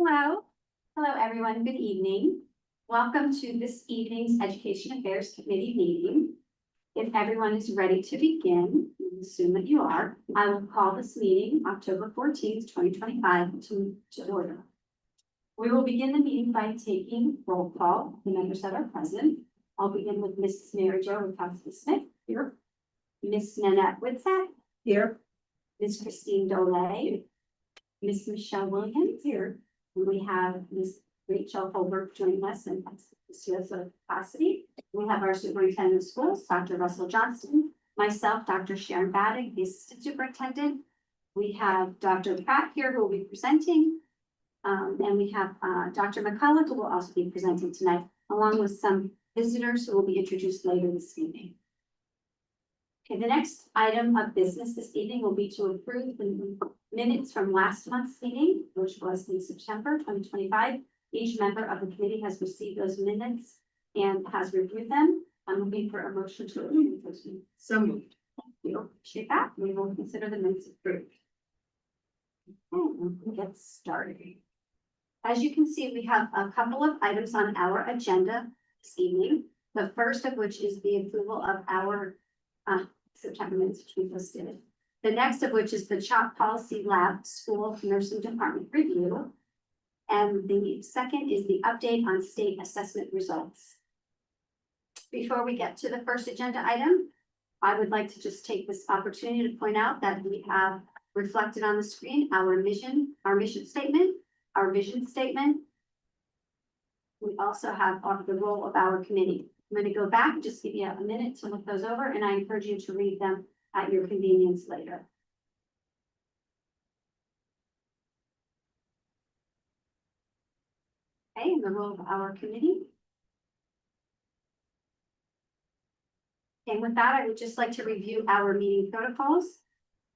Hello. Hello, everyone. Good evening. Welcome to this evening's Education Affairs Committee meeting. If everyone is ready to begin, I assume that you are, I will call this meeting October 14th, 2025 to order. We will begin the meeting by taking roll call, the members that are present. I'll begin with Mrs. Mary Jo Rukowski-Smith here. Miss Nanette Whitsett here. Miss Christine Dole. Miss Michelle Williams here. And we have Miss Rachel Holbrook joining us in this capacity. We have our superintendent of schools, Dr. Russell Johnston, myself, Dr. Sharon Baddick, the assistant superintendent. We have Dr. Pratt here who will be presenting. And we have Dr. McCullough who will also be presenting tonight, along with some visitors who will be introduced later this evening. Okay, the next item of business this evening will be to approve the minutes from last month's meeting, which was in September 2025. Each member of the committee has received those minutes and has reviewed them. I'm looking for a motion to approve those minutes. So moved. Thank you. Appreciate that. We will consider the minutes approved. Okay, we'll get started. As you can see, we have a couple of items on our agenda this evening. The first of which is the approval of our September minutes, which we listed. The next of which is the CHOP Policy Lab School Nursing Department review. And the second is the update on state assessment results. Before we get to the first agenda item, I would like to just take this opportunity to point out that we have reflected on the screen our mission statement, our vision statement. We also have the role of our committee. I'm going to go back, just give you a minute to look those over, and I encourage you to read them at your convenience later. Okay, and the role of our committee. And with that, I would just like to review our meeting protocols.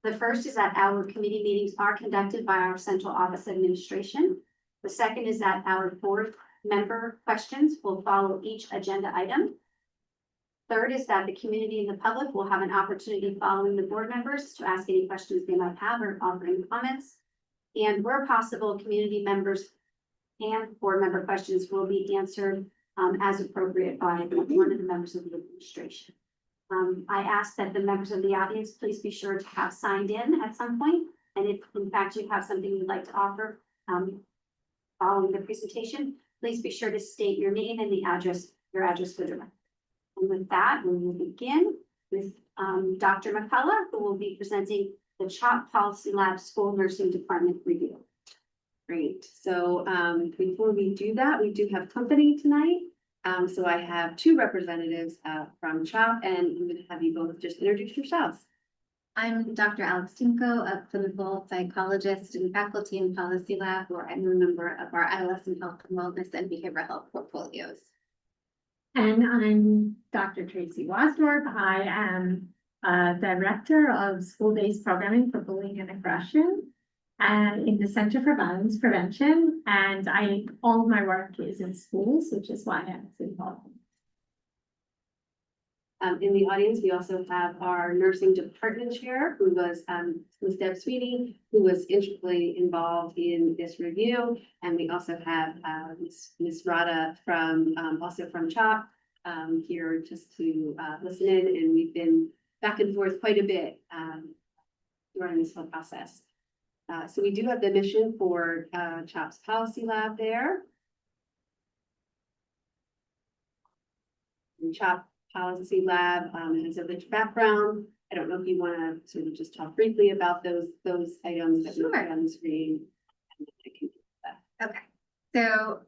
The first is that our committee meetings are conducted by our central office administration. The second is that our board member questions will follow each agenda item. Third is that the community and the public will have an opportunity following the board members to ask any questions they might have or offer any comments. And where possible, community members and board member questions will be answered as appropriate by one of the members of the administration. I ask that the members of the audience please be sure to have signed in at some point. And if in fact you have something you'd like to offer following the presentation, please be sure to state your name and your address for the record. And with that, we will begin with Dr. McCullough, who will be presenting the CHOP Policy Lab School Nursing Department review. Great. So before we do that, we do have company tonight. So I have two representatives from CHOP, and I'm going to have you both just introduce yourselves. I'm Dr. Alex Timko, a clinical psychologist and faculty in Policy Lab, where I'm a member of our adolescent health and wellness and behavioral health portfolios. And I'm Dr. Tracy Wasdorf. I am Director of School-Based Programming for Bullying and Aggression and in the Center for Violence Prevention. And all of my work is in schools, which is why I'm involved. In the audience, we also have our nursing department chair, who was Ms. Deb Sweeney, who was integrally involved in this review. And we also have Ms. Rada from also from CHOP here just to listen in. And we've been back and forth quite a bit during this whole process. So we do have the mission for CHOP's Policy Lab there. And CHOP Policy Lab has a rich background. I don't know if you want to sort of just talk briefly about those items that we have on the screen. Okay, so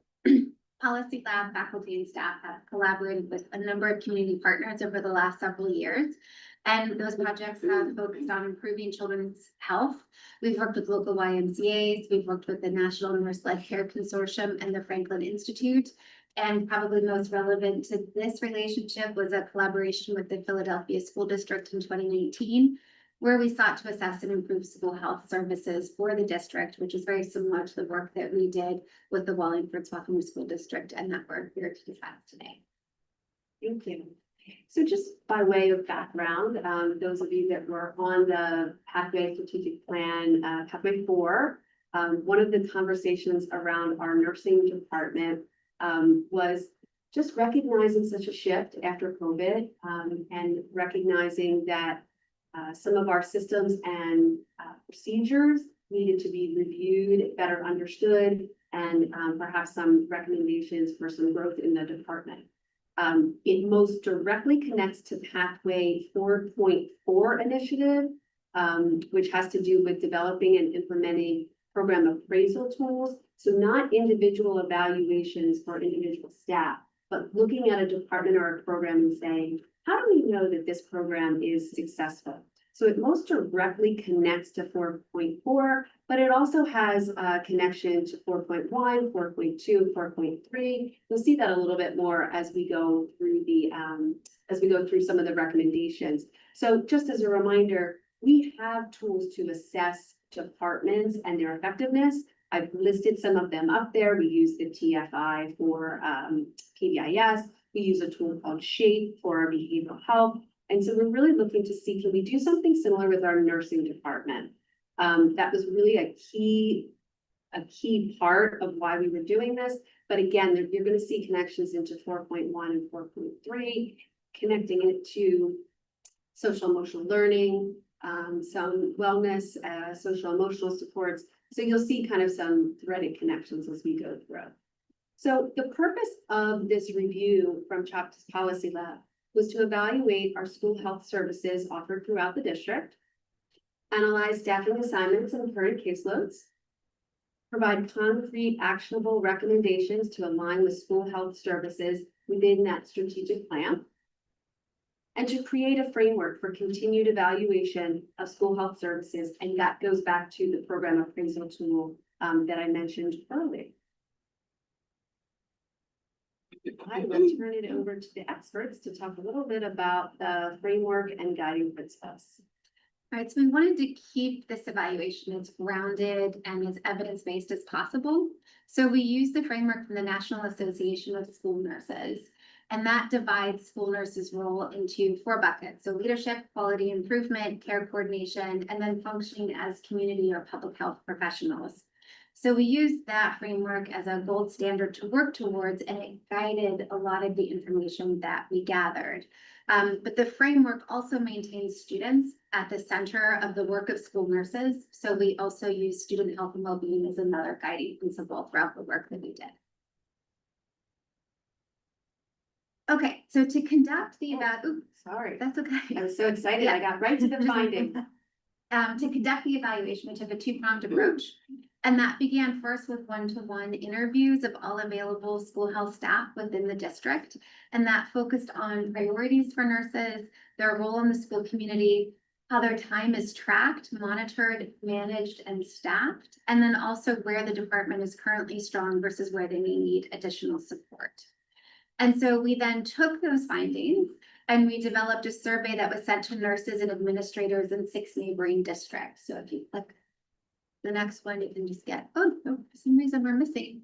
Policy Lab faculty and staff have collaborated with a number of community partners over the last several years. And those projects have focused on improving children's health. We've worked with local YMCAs, we've worked with the National Nurse-Led Care Consortium and the Franklin Institute. And probably most relevant to this relationship was a collaboration with the Philadelphia School District in 2019, where we sought to assess and improve school health services for the district, which is very similar to the work that we did with the Wallingford-Swarthmore School District, and that we're here to discuss today. Thank you. So just by way of background, those of you that were on the Pathway Strategic Plan, Pathway 4, One of the conversations around our nursing department was just recognizing such a shift after COVID, and recognizing that some of our systems and procedures needed to be reviewed, better understood, and perhaps some recommendations for some growth in the department. It most directly connects to Pathway 4.4 initiative, which has to do with developing and implementing program appraisal tools. So not individual evaluations for individual staff, but looking at a department or a program and saying, how do we know that this program is successful? So it most directly connects to 4.4, but it also has a connection to 4.1, 4.2, 4.3. You'll see that a little bit more as we go through some of the recommendations. So just as a reminder, we have tools to assess departments and their effectiveness. I've listed some of them up there. We use the TFI for PBIS. We use a tool called SHAPE for our behavioral health. And so we're really looking to see, can we do something similar with our nursing department? That was really a key part of why we were doing this. But again, you're going to see connections into 4.1 and 4.3, connecting it to social emotional learning, some wellness, social emotional supports. So you'll see kind of some threaded connections as we go through. So the purpose of this review from CHOPS Policy Lab was to evaluate our school health services offered throughout the district, analyze staffing assignments and current caseloads, provide concrete actionable recommendations to align with school health services within that strategic plan, and to create a framework for continued evaluation of school health services. And that goes back to the program appraisal tool that I mentioned earlier. I will turn it over to the experts to talk a little bit about the framework and guiding principles. All right, so we wanted to keep this evaluation as grounded and as evidence-based as possible. So we used the framework from the National Association of School Nurses, and that divides school nurses' role into 4 buckets. So leadership, quality improvement, care coordination, and then functioning as community or public health professionals. So we used that framework as a gold standard to work towards, and it guided a lot of the information that we gathered. But the framework also maintains students at the center of the work of school nurses. So we also use student health and well-being as another guiding principle throughout the work that we did. Okay, so to conduct the Sorry, that's okay. I was so excited. I got right to the findings. To conduct the evaluation, we took a 2-pronged approach. And that began first with one-to-one interviews of all available school health staff within the district. And that focused on priorities for nurses, their role in the school community, how their time is tracked, monitored, managed, and staffed, and then also where the department is currently strong versus where they may need additional support. And so we then took those findings and we developed a survey that was sent to nurses and administrators in 6 neighboring districts. So if you click the next one, you can just get, oh, no, for some reason we're missing.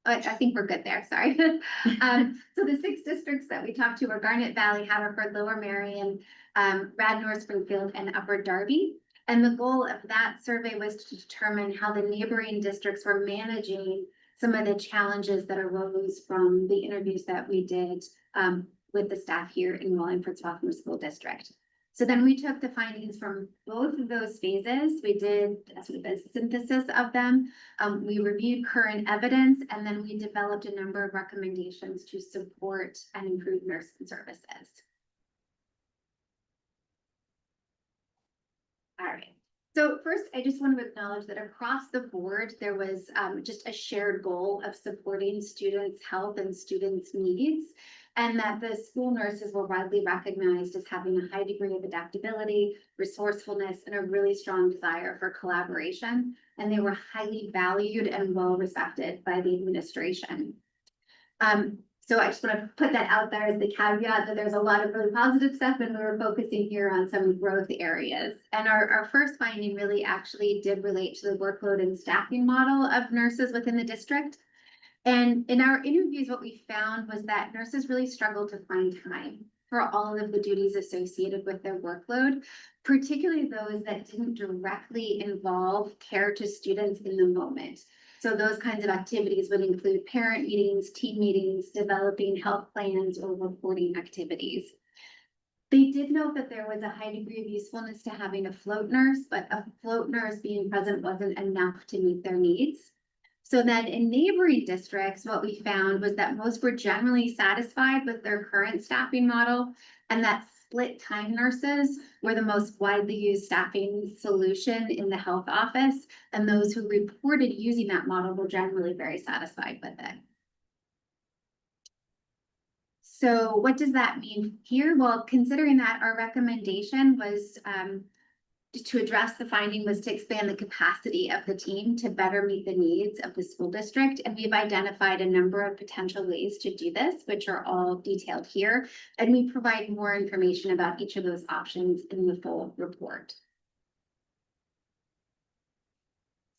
Oh, I think we're good there, sorry. So the 6 districts that we talked to were Garnet Valley, Haverford, Lower Merion, Radnor, Springfield, and Upper Darby. And the goal of that survey was to determine how the neighboring districts were managing some of the challenges that arose from the interviews that we did with the staff here in Wallingford-Swarthmore School District. So then we took the findings from both of those phases. We did sort of a synthesis of them. We reviewed current evidence, and then we developed a number of recommendations to support and improve nursing services. All right. So first, I just want to acknowledge that across the board, there was just a shared goal of supporting students' health and students' needs, and that the school nurses were widely recognized as having a high degree of adaptability, resourcefulness, and a really strong desire for collaboration. And they were highly valued and well respected by the administration. So I just want to put that out there as the caveat that there's a lot of really positive stuff, and we were focusing here on some growth areas. And our first finding really actually did relate to the workload and staffing model of nurses within the district. And in our interviews, what we found was that nurses really struggled to find time. for all of the duties associated with their workload, particularly those that didn't directly involve care to students in the moment. So those kinds of activities would include parent meetings, team meetings, developing health plans, or reporting activities. They did note that there was a high degree of usefulness to having a float nurse, but a float nurse being present wasn't enough to meet their needs. So then in neighboring districts, what we found was that most were generally satisfied with their current staffing model, and that split time nurses were the most widely used staffing solution in the health office, and those who reported using that model were generally very satisfied with it. So what does that mean here? Well, considering that our recommendation was to address the finding was to expand the capacity of the team to better meet the needs of the school district. And we've identified a number of potential ways to do this, which are all detailed here. And we provide more information about each of those options in the full report.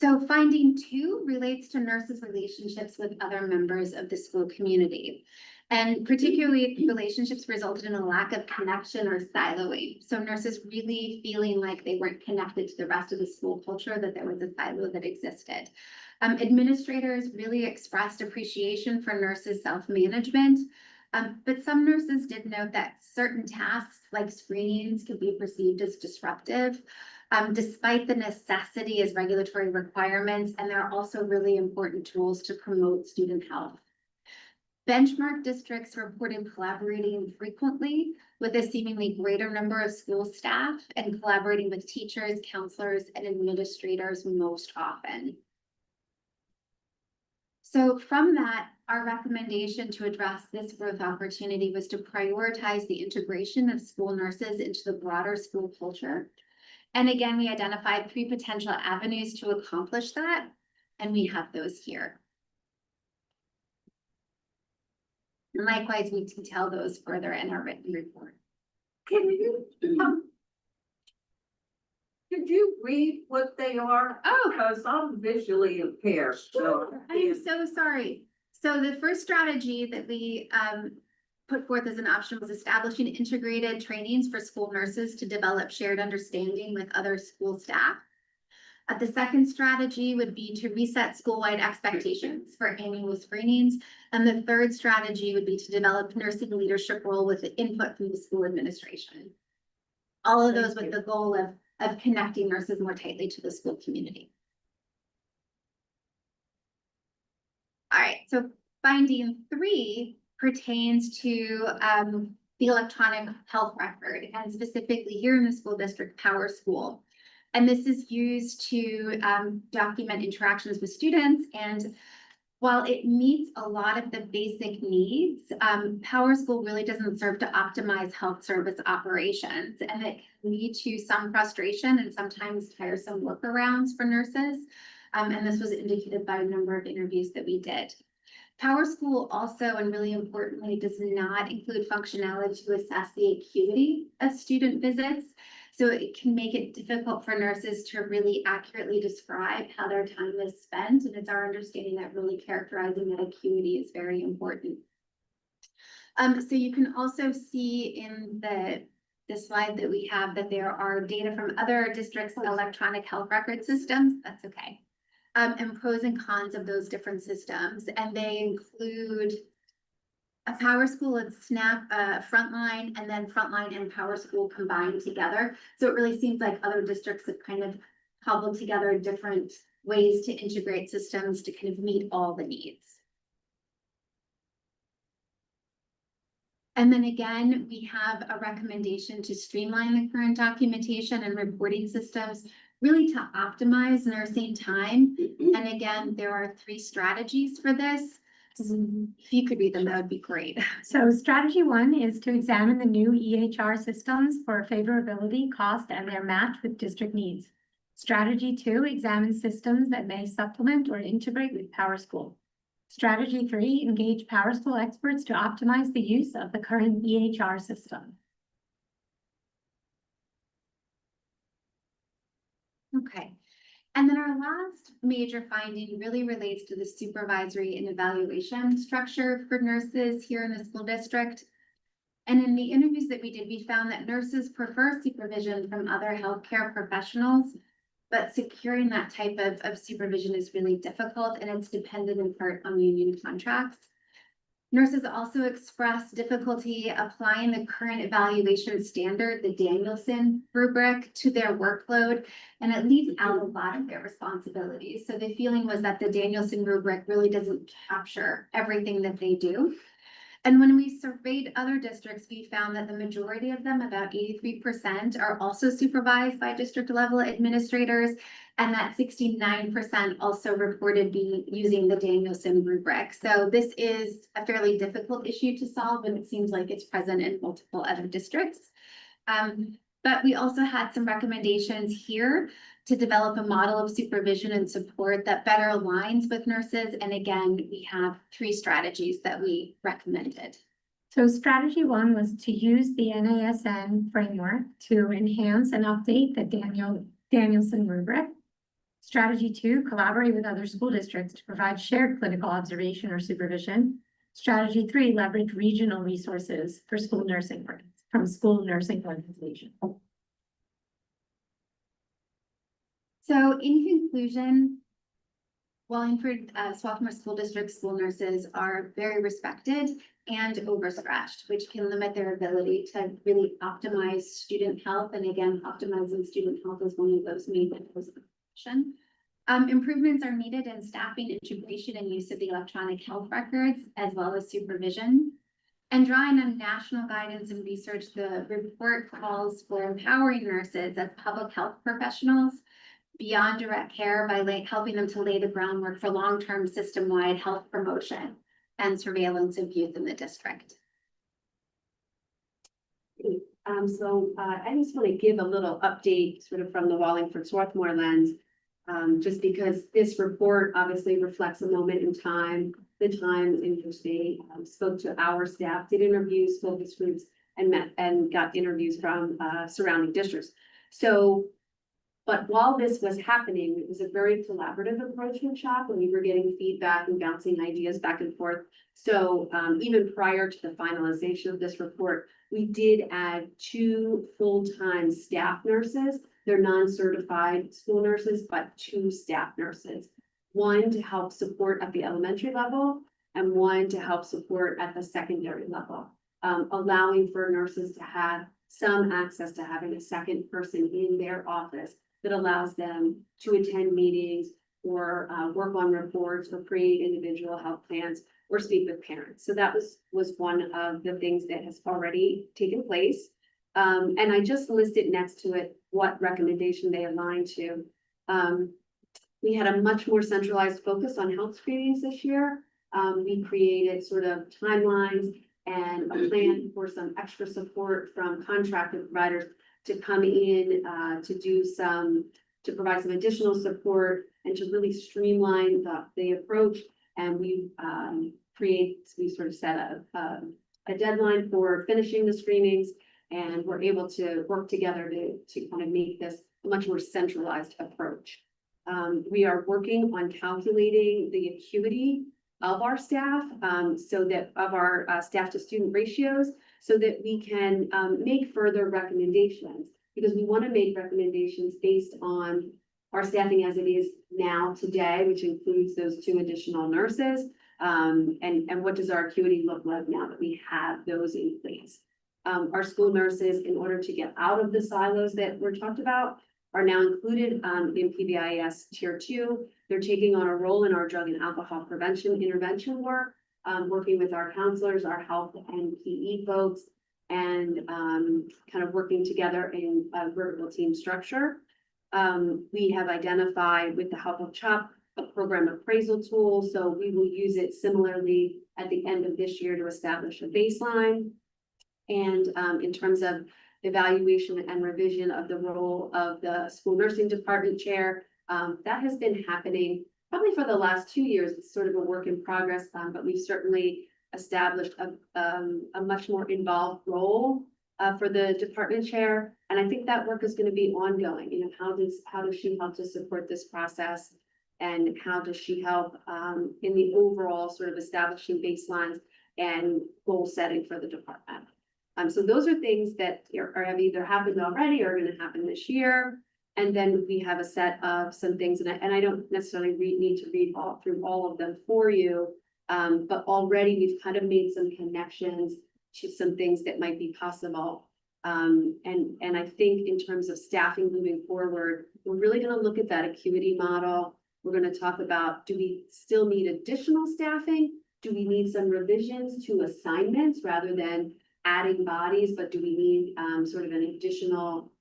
So finding 2 relates to nurses' relationships with other members of the school community. And particularly relationships resulted in a lack of connection or siloing. So nurses really feeling like they weren't connected to the rest of the school culture, that there was a silo that existed. Administrators really expressed appreciation for nurses' self-management. But some nurses did note that certain tasks like screenings could be perceived as disruptive. Despite the necessity as regulatory requirements, and they're also really important tools to promote student health. Benchmark districts reported collaborating frequently with a seemingly greater number of school staff and collaborating with teachers, counselors, and administrators most often. So from that, our recommendation to address this growth opportunity was to prioritize the integration of school nurses into the broader school culture. And again, we identified 3 potential avenues to accomplish that, and we have those here. And likewise, we detail those further in our written report. Can you, could you read what they are? Oh, Because I'm visually impaired, so. I am so sorry. So the first strategy that we put forth as an option was establishing integrated trainings for school nurses to develop shared understanding with other school staff. The second strategy would be to reset school-wide expectations for annual screenings. And the third strategy would be to develop nursing leadership role with the input from the school administration. All of those with the goal of connecting nurses more tightly to the school community. All right, so finding 3 pertains to the electronic health record, and specifically here in the school district, Power School. And this is used to document interactions with students. And while it meets a lot of the basic needs, Power School really doesn't serve to optimize health service operations. And it can lead to some frustration and sometimes tiresome workarounds for nurses. And this was indicated by a number of interviews that we did. Power School also, and really importantly, does not include functionality to assess the acuity of student visits. So it can make it difficult for nurses to really accurately describe how their time is spent. And it's our understanding that really characterizing that acuity is very important. So you can also see in the slide that we have that there are data from other districts' electronic health record systems. That's okay. And pros and cons of those different systems. And they include a Power School and Snap Frontline, and then Frontline and Power School combined together. So it really seems like other districts have kind of cobbled together different ways to integrate systems to kind of meet all the needs. And then again, we have a recommendation to streamline the current documentation and reporting systems, really to optimize nursing time. And again, there are 3 strategies for this. If you could read them, that would be great. So strategy 1 is to examine the new EHR systems for favorability, cost, and their match with district needs. Strategy 2 examines systems that may supplement or integrate with Power School. Strategy 3, engage Power School experts to optimize the use of the current EHR system. Okay. And then our last major finding really relates to the supervisory and evaluation structure for nurses here in the school district. And in the interviews that we did, we found that nurses prefer supervision from other healthcare professionals, but securing that type of supervision is really difficult, and it's dependent in part on union contracts. Nurses also expressed difficulty applying the current evaluation standard, the Danielson rubric, to their workload, and it leaves out a lot of their responsibilities. So the feeling was that the Danielson rubric really doesn't capture everything that they do. And when we surveyed other districts, we found that the majority of them, about 83%, are also supervised by district level administrators, and that 69% also reported being using the Danielson rubric. So this is a fairly difficult issue to solve, and it seems like it's present in multiple other districts. But we also had some recommendations here to develop a model of supervision and support that better aligns with nurses. And again, we have 3 strategies that we recommended. So strategy 1 was to use the NASN framework to enhance and update the Danielson rubric. Strategy 2, collaborate with other school districts to provide shared clinical observation or supervision. Strategy 3, leverage regional resources for school nursing from school nursing organizations. So in conclusion, Wallingford-Swarthmore School District school nurses are very respected and overstretched, which can limit their ability to really optimize student health. And again, optimizing student health is one of those main goals of the profession. Improvements are needed in staffing, integration, and use of the electronic health records, as well as supervision. And drawing on national guidance and research, the report calls for empowering nurses as public health professionals beyond direct care by helping them to lay the groundwork for long-term system-wide health promotion and surveillance of youth in the district. I just want to give a little update sort of from the Wallingford-Swarthmore lens. Just because this report obviously reflects a moment in time, the times in which they spoke to our staff, did interviews, focus groups, and met and got interviews from surrounding districts. But while this was happening, it was a very collaborative approach with CHOP, and we were getting feedback and bouncing ideas back and forth. So even prior to the finalization of this report, we did add 2 full-time staff nurses. They're non-certified school nurses, but 2 staff nurses. 1 to help support at the elementary level and 1 to help support at the secondary level, allowing for nurses to have some access to having a second person in their office that allows them to attend meetings or work on reports or create individual health plans or speak with parents. So that was one of the things that has already taken place. And I just listed next to it what recommendation they align to. We had a much more centralized focus on health screenings this year. We created sort of timelines and a plan for some extra support from contracted providers to come in to provide some additional support and to really streamline the approach. And we sort of set a deadline for finishing the screenings, and we're able to work together to kind of make this a much more centralized approach. We are working on calculating the acuity of our staff, so that of our staff to student ratios, so that we can make further recommendations, because we want to make recommendations based on our staffing as it is now today, which includes those 2 additional nurses. And what does our acuity look like now that we have those in place? Our school nurses, in order to get out of the silos that were talked about, are now included in PBIS Tier 2. They're taking on a role in our drug and alcohol prevention intervention work, working with our counselors, our health and PE folks, and kind of working together in a vertical team structure. We have identified, with the help of CHOP, a program appraisal tool. So we will use it similarly at the end of this year to establish a baseline. And in terms of evaluation and revision of the role of the school nursing department chair, that has been happening probably for the last 2 years. It's sort of a work in progress, but we've certainly established a much more involved role for the department chair. And I think that work is going to be ongoing. You know, how does she help to support this process? And how does she help in the overall sort of establishing baselines and goal setting for the department? So those are things that have either happened already or are gonna happen this year. And then we have a set of some things, and I don't necessarily need to read through all of them for you. But already we've kind of made some connections to some things that might be possible. And I think in terms of staffing moving forward, we're really gonna look at that acuity model. We're gonna talk about, do we still need additional staffing? Do we need some revisions to assignments rather than adding bodies, but do we need sort of an additional,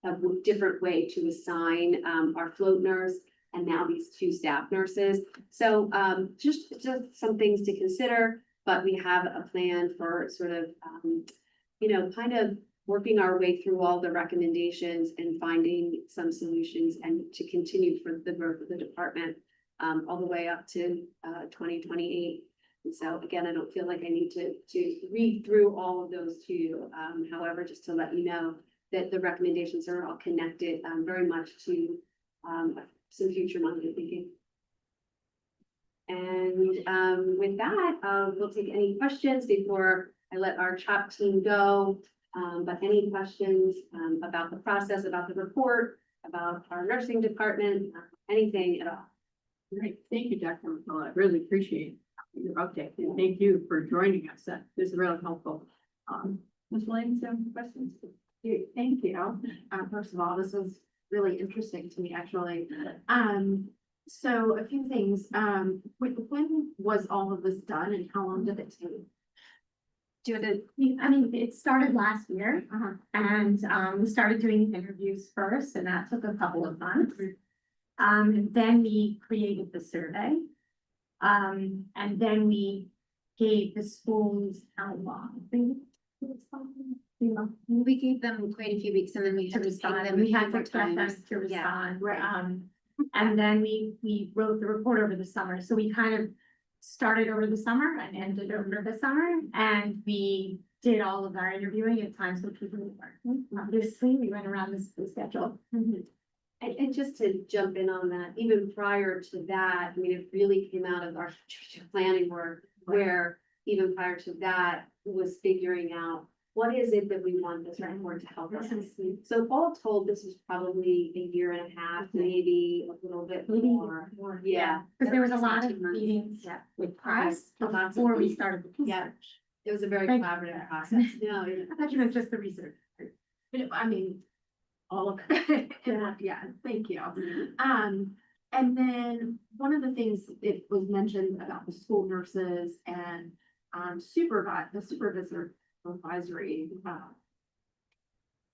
a different way to assign our float nurse and now these two staff nurses? So just some things to consider, but we have a plan for sort of, kind of working our way through all the recommendations and finding some solutions and to continue for the growth of the department all the way up to 2028. And so again, I don't feel like I need to read through all of those to you. However, just to let you know that the recommendations are all connected very much to some future money thinking. And with that, we'll take any questions before I let our CHOP team go. But any questions about the process, about the report, about our nursing department, anything at all? Great, thank you, Dr. McCullough. I really appreciate your update, and thank you for joining us. That is really helpful. Ms. Williams, some questions? Thank you. First of all, this was really interesting to me, actually. So a few things. When was all of this done and how long did it take? It started last year, and we started doing interviews first, and that took a couple of months. Then we created the survey. And then we gave the schools how long? We gave them quite a few weeks and then we To had to pay respond, them and we a had few to get them times. to Yeah. respond. And then we wrote the report over the summer, so we kind of started over the summer and ended over the summer, and we did all of our interviewing at times with people who weren't. Obviously, we went around the schedule. And just to jump in on that, even prior to that, I mean, it really came out of our strategic planning work, where even prior to that was figuring out what is it that we want this report to help us. So all told, this was probably a year and a half, maybe a little bit more. Yeah. Because there was a lot of 18 months. meetings with us Lots of before we meetings. started the Yeah. research. It was a very Thank collaborative process. No, I thought you meant just the research. I mean, all of it. Yeah, Thank you. And then one of the things it was mentioned about the school nurses and the supervisory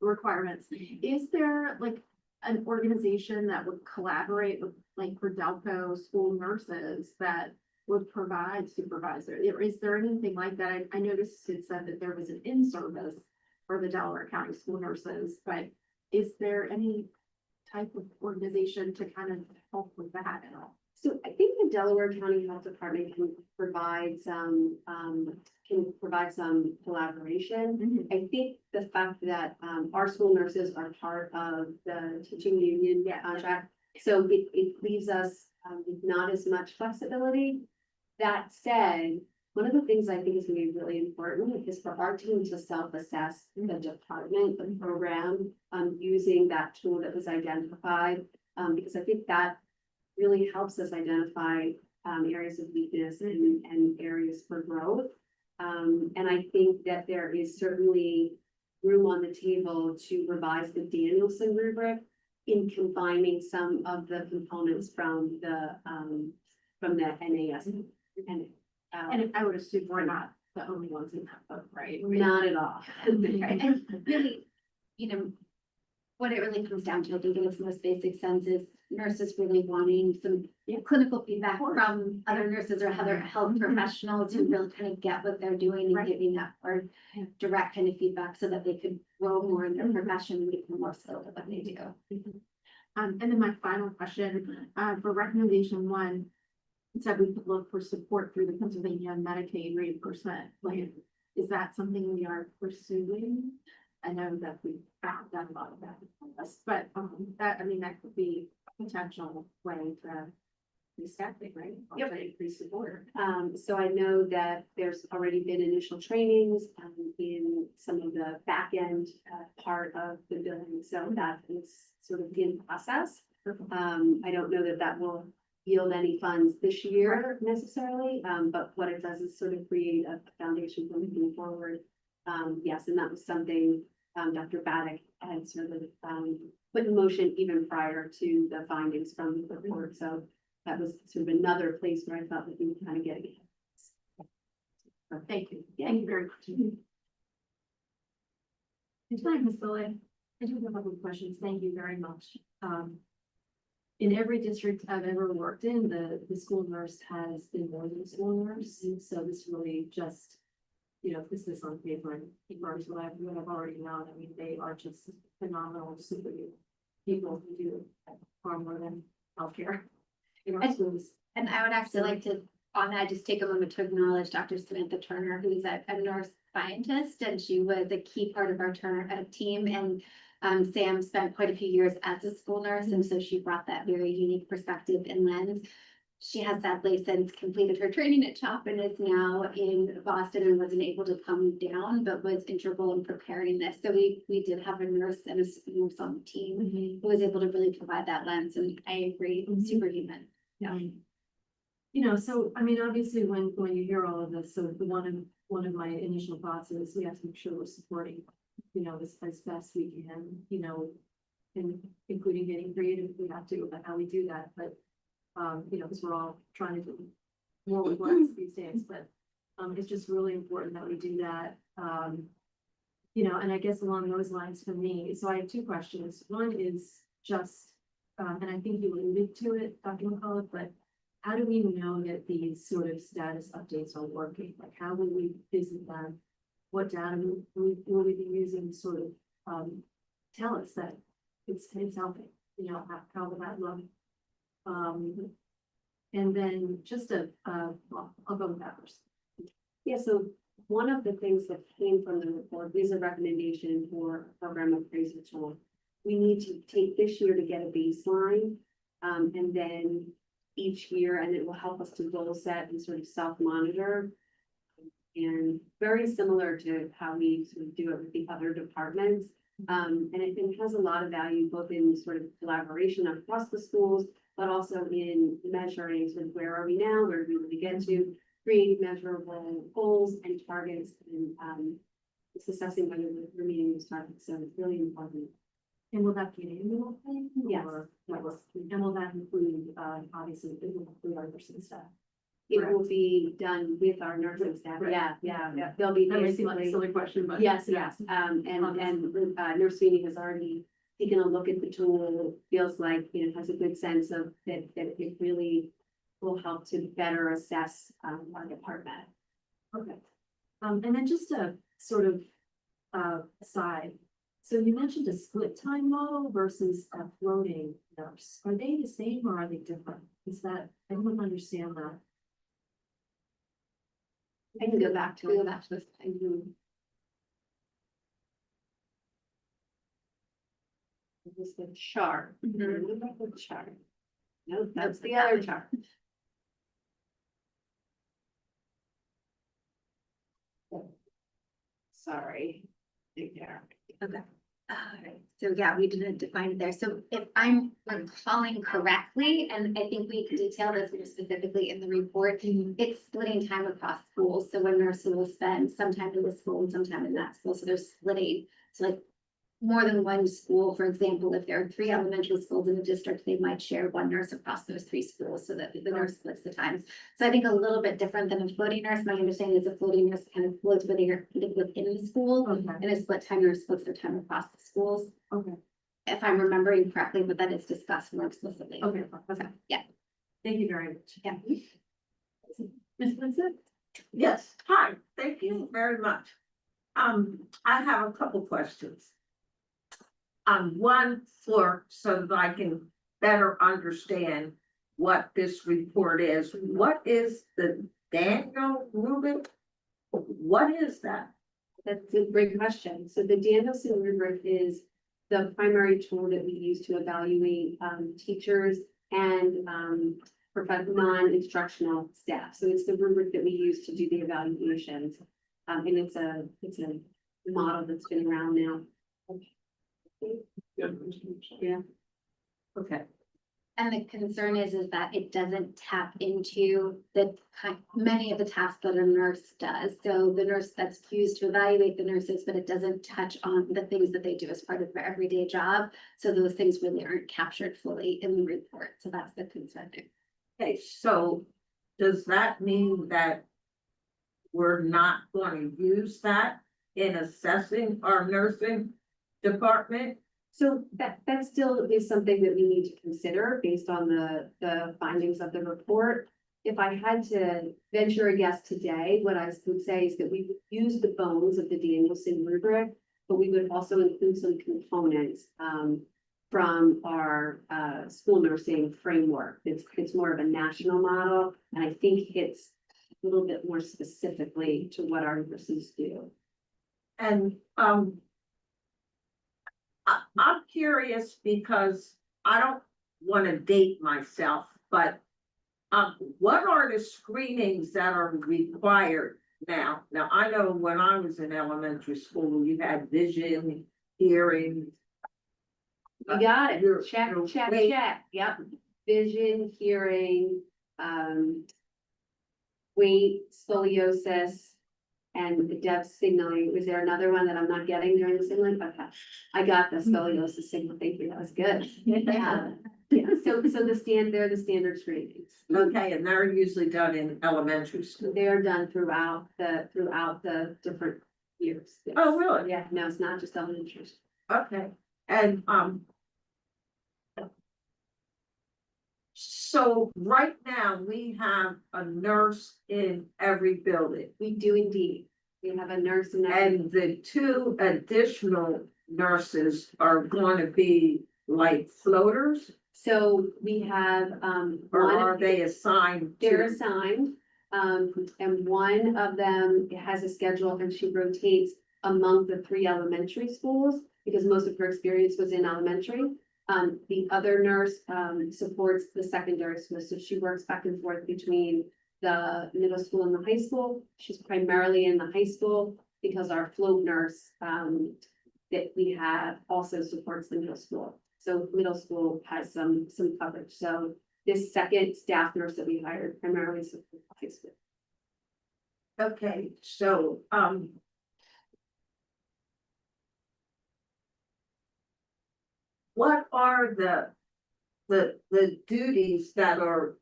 requirements. Is there like an organization that would collaborate with like Rodelco school nurses that would provide supervisor? Is there anything like that? I noticed it said that there was an in-service for the Delaware County school nurses, but is there any type of organization to kind of help with that at all? So I think the Delaware County Health Department can provide some collaboration. I think the fact that our school nurses are part of the teaching union contract, so it leaves us with not as much flexibility. That said, one of the things I think is going to be really important is for our team to self-assess the department, the program, using that tool that was identified, because I think that really helps us identify areas of weakness and areas for growth. And I think that there is certainly room on the table to revise the Danielson rubric in combining some of the components from the NAS. And I would assume we're not the only ones in that boat, right? Not at all. And really, what it really comes down to, I think in its most basic sense, is nurses really wanting some clinical feedback from other nurses or other health professionals who really kind of get what they're doing and giving that or direct kind of feedback so that they could grow more in their profession and become more skilled at what they do. And then my final question, for recommendation 1, it said we could look for support through the Pennsylvania Medicaid reimbursement plan. Is that something we are pursuing? I know that we've done a lot of that, but that could be a potential way to Staffing, right? Yep. Also increase support. So I know that there's already been initial trainings in some of the back end part of the building, so that is sort of in process. I don't know that that will yield any funds this year necessarily, but what it does is sort of create a foundation for moving forward. Yes, and that was something Dr. Baddock had sort of put in motion even prior to the findings from the report, so that was sort of another place where I felt that we were kind of getting ahead. Thank you. Yeah. Thank you very much. It's fine, Ms. Bullock. I do have a couple of questions. Thank you very much. In every district I've ever worked in, the school nurse has been more than a school nurse. And so this really just, you know, this is on paper and confirms what I've already known. I mean, they are just phenomenal, super people who do far more than healthcare in our schools. And I would actually like to, on that, just take a moment to acknowledge Dr. Samantha Turner, who is a nurse scientist, and she was a key part of our Turner team. And Sam spent quite a few years as a school nurse, and so she brought that very unique perspective and lens. She has sadly since completed her training at CHOP and is now in Boston and wasn't able to come down, but was integral in preparing this. So we did have a nurse and a nurse on the team who was able to really provide that lens, and I agree, superhuman. Yeah. You know, so, I mean, obviously, when you hear all of this, so one of my initial thoughts is we have to make sure we're supporting, you know, as best we can, you know, and including getting creative if we have to about how we do that, but you know, because we're all trying to do more with less these days, but it's just really important that we do that. You know, and I guess along those lines for me, so I have two questions. One is just, and I think you alluded to it, Dr. McCullough, but how do we know that these sort of status updates are working? Like, how will we visit them? What data will we be using to sort of tell us that it's helping? You know, how will that look? And then just well, I'll go with that first. Yeah, so one of the things that came from the report is a recommendation for a program appraisal tool. We need to take this year to get a baseline, and then each year, and it will help us to goal set and sort of self-monitor. And very similar to how we sort of do it with the other departments. And it has a lot of value, both in sort of collaboration across the schools, but also in measuring sort of where are we now, where do we really get to, create measurable goals and targets, and it's assessing whether we're meeting those targets. So it's really important. And will that be an annual thing? Yes. Or, and will that include, obviously, it will include our nursing staff? It will be done with our nursing staff. Right. Yeah. They'll be That may seem like a basically. silly question, but. Yes. And Nurse Sweeney has already taken a look at the tool, feels like, you know, has a good sense of that it really will help to better assess our department. Okay. And then just a sort of aside. So you mentioned a split time model versus a floating nurse. Are they the same or are they different? Is that, I don't understand that. I can go back to it. Go back to this thing. It was the chart. Mhm. Look at the chart. No, that's Nope, the that other one. chart. Sorry. Right there. Okay. Alright, so yeah, we didn't define it there. So if I'm recalling correctly, and I think we detail this more specifically in the report, it's splitting time across schools. So one nurse will spend some time in this school and some time in that school. So they're splitting. So like more than one school, for example, if there are 3 elementary schools in the district, they might share one nurse across those 3 schools so that the nurse splits the times. So I think a little bit different than a floating nurse. My understanding is a floating nurse kind of floats within the school, Okay. and a split time nurse splits their time across the schools. Okay. If I'm remembering correctly, but that is discussed more explicitly. Okay. Okay, yeah. Thank you very much. Yeah. Ms. Vincent? Yes, hi, thank you very much. I have a couple questions. One so that I can better understand what this report is. What is the Daniel rubric? What is that? That's a great question. So the Danielson rubric is the primary tool that we use to evaluate teachers and non-instructional staff. So it's the rubric that we use to do the evaluations. And it's a model that's been around now. Yeah. Okay, And the concern is that it doesn't tap into many of the tasks that a nurse does. So the nurse that's used to evaluate the nurses, but it doesn't touch on the things that they do as part of their everyday job. So those things really aren't captured fully in the report. So that's the concern. okay, so does that mean that we're not going to use that in assessing our nursing department? So that still is something that we need to consider based on the findings of the report. If I had to venture a guess today, what I would say is that we would use the bones of the Danielson rubric, but we would also include some components from our school nursing framework. It's more of a national model, and I think hits a little bit more specifically to what our nurses do. And I'm curious because I don't want to date myself, but what are the screenings that are required now? Now, I know when I was in elementary school, you had vision, hearing. You got it. Your- Check, your check, weight. check. Yep. Vision, hearing, weight, scoliosis, and the depth signaling. Was there another one that I'm not getting during the signaling? Okay. I got the scoliosis signal. Thank you. That was good. Yeah, so they're the standard screenings. Okay, and they're usually done in elementary school. They are done throughout the different years. Yes. Oh, really? Yeah, no, it's not just elementary. Okay, and so right now we have a nurse in every building. We do indeed. We have a nurse in every. And the two additional nurses are going to be like floaters, So we have, or one, are they assigned they're to? assigned, and one of them has a schedule and she rotates among the 3 elementary schools because most of her experience was in elementary. The other nurse, supports the secondary school, so she works back and forth between the middle school and the high school. She's primarily in the high school because our float nurse, that we have also supports the middle school. So middle school has some coverage. So this second staff nurse that we hired primarily supports high school. Okay, so, what are the duties that are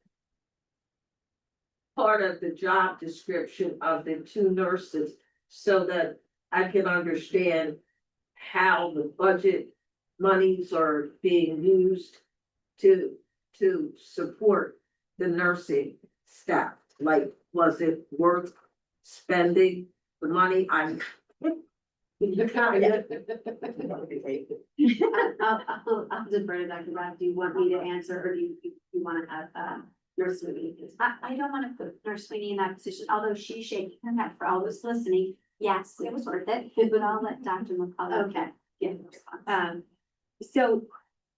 part of the job description of the 2 nurses so that I can understand how the budget monies are being used to support the nursing staff? Like, was it worth spending the money? I'll defer to Dr. Rob. Do you want me to answer or do you want to have, nurse Sweeney? I don't want to put Nurse Sweeney in that position, although she's shaking her head for all those listening. Yes, it was worth it, but I'll let Dr. McCullough. Okay. Give a response. So,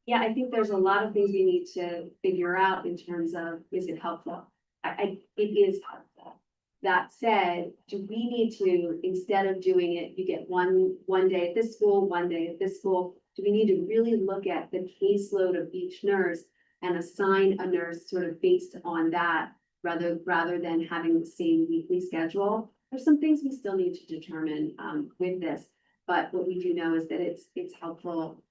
yeah, I think there's a lot of things we need to figure out in terms of, is it helpful? It is helpful. That said, do we need to, instead of doing it, you get one day at this school, one day at this school, do we need to really look at the caseload of each nurse and assign a nurse sort of based on that rather than having the same weekly schedule? There's some things we still need to determine with this, but what we do know is that it's helpful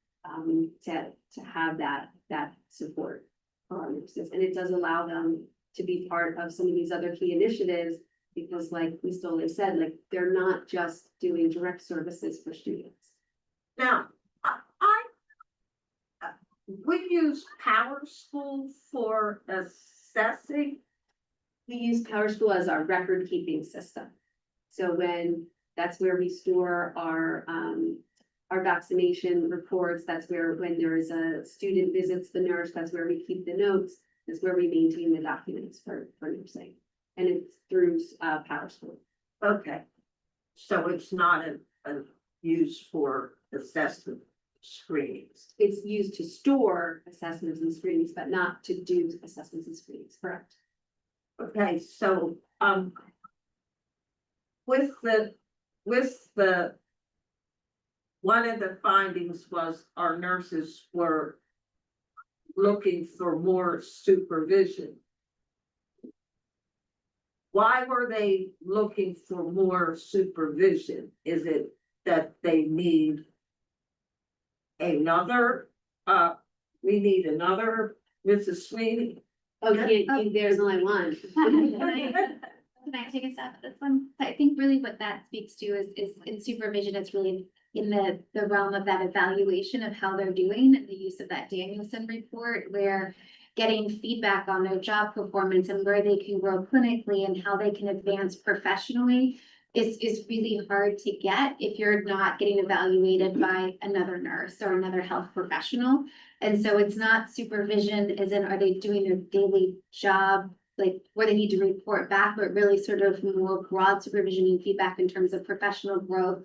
to have that support for our nurses, and it does allow them to be part of some of these other key initiatives because, like Ms. Doley said, like they're not just doing direct services for students. Now, we use Power School for assessing. We use Power School as our record keeping system. So that's where we store our vaccination reports. That's where, when there is a student visits the nurse, that's where we keep the notes. That's where we maintain the documents for nursing. And it's through Power School. Okay, so it's not a use for assessment. screenings. It's used to store assessments and screenings, but not to do assessments and screenings, correct? Okay, so, with the, one of the findings was our nurses were looking for more supervision. Why were they looking for more supervision? Is it that they need another, we need another Mrs. Sweeney? Oh, there's only one. Can I take a stab at this one? I think really what that speaks to is in supervision, it's really in the realm of that evaluation of how they're doing and the use of that Danielson report, where getting feedback on their job performance and where they can grow clinically and how they can advance professionally is really hard to get if you're not getting evaluated by another nurse or another health professional. And so it's not supervision as in, are they doing their daily job, like where they need to report back, but really sort of more broad supervision and feedback in terms of professional growth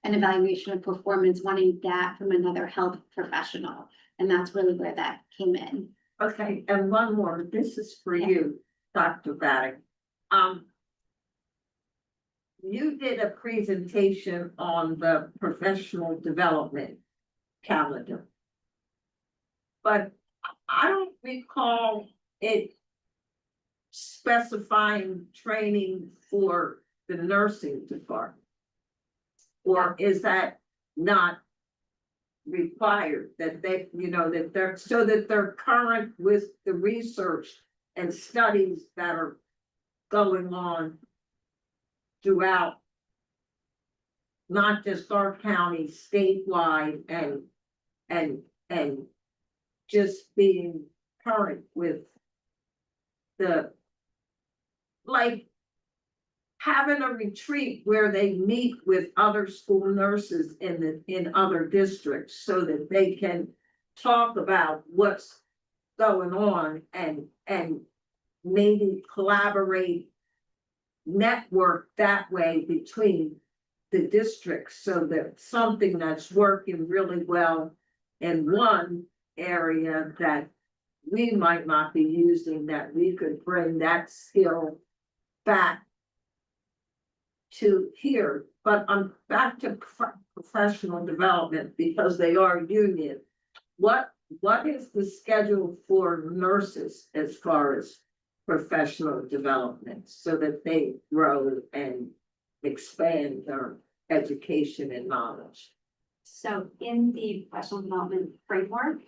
and evaluation of performance, wanting that from another health professional. And that's really where that came in. Okay, and one more, this is for you, Dr. Baddock. You did a presentation on the professional development calendar. But I don't recall it specifying training for the nursing department. Or is that not required, that they, that they're, so that they're current with the research and studies that are going on throughout not just our county, statewide, and just being current with the, like, having a retreat where they meet with other school nurses in other districts so that they can talk about what's going on and maybe collaborate, network that way between the districts, so that something that's working really well in one area that we might not be using, that we could bring that skill back to here. But I'm back to professional development because they are union. What is the schedule for nurses as far as professional development so that they grow and expand their education and knowledge? So in the professional development framework,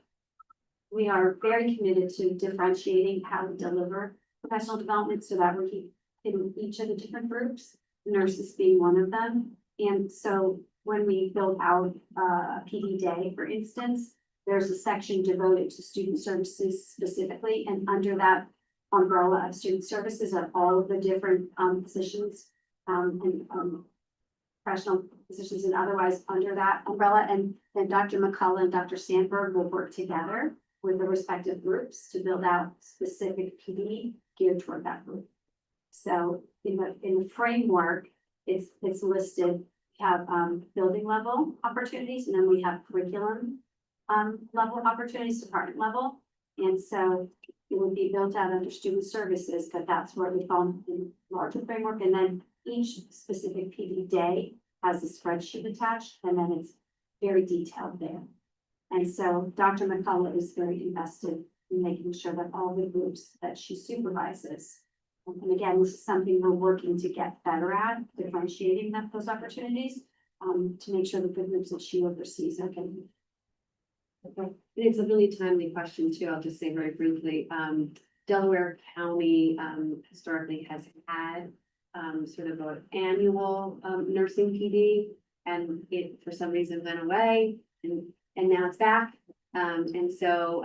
we are very committed to differentiating how we deliver professional development so that we keep in each of the different groups, nurses being one of them. And so when we build out a PD day, for instance, there's a section devoted to student services specifically, and under that umbrella of student services are all of the different positions and professional positions and otherwise under that umbrella. And then Dr. McCullough and Dr. Sandberg will work together with the respective groups to build out specific PD geared toward that group. So in the framework, it's listed, we have building level opportunities, and then we have curriculum level opportunities, department level. And so it would be built out under student services, but that's where we fall in larger framework. And then each specific PD day has a spreadsheet attached, and then it's very detailed there. And so Dr. McCullough is very invested in making sure that all the groups that she supervises, and again, this is something we're working to get better at, differentiating those opportunities, to make sure that the groups that she oversees are getting. Okay, it's a really timely question too. I'll just say very briefly, Delaware County, historically has had, sort of an annual, nursing PD, and it for some reason went away, and now it's back. And so,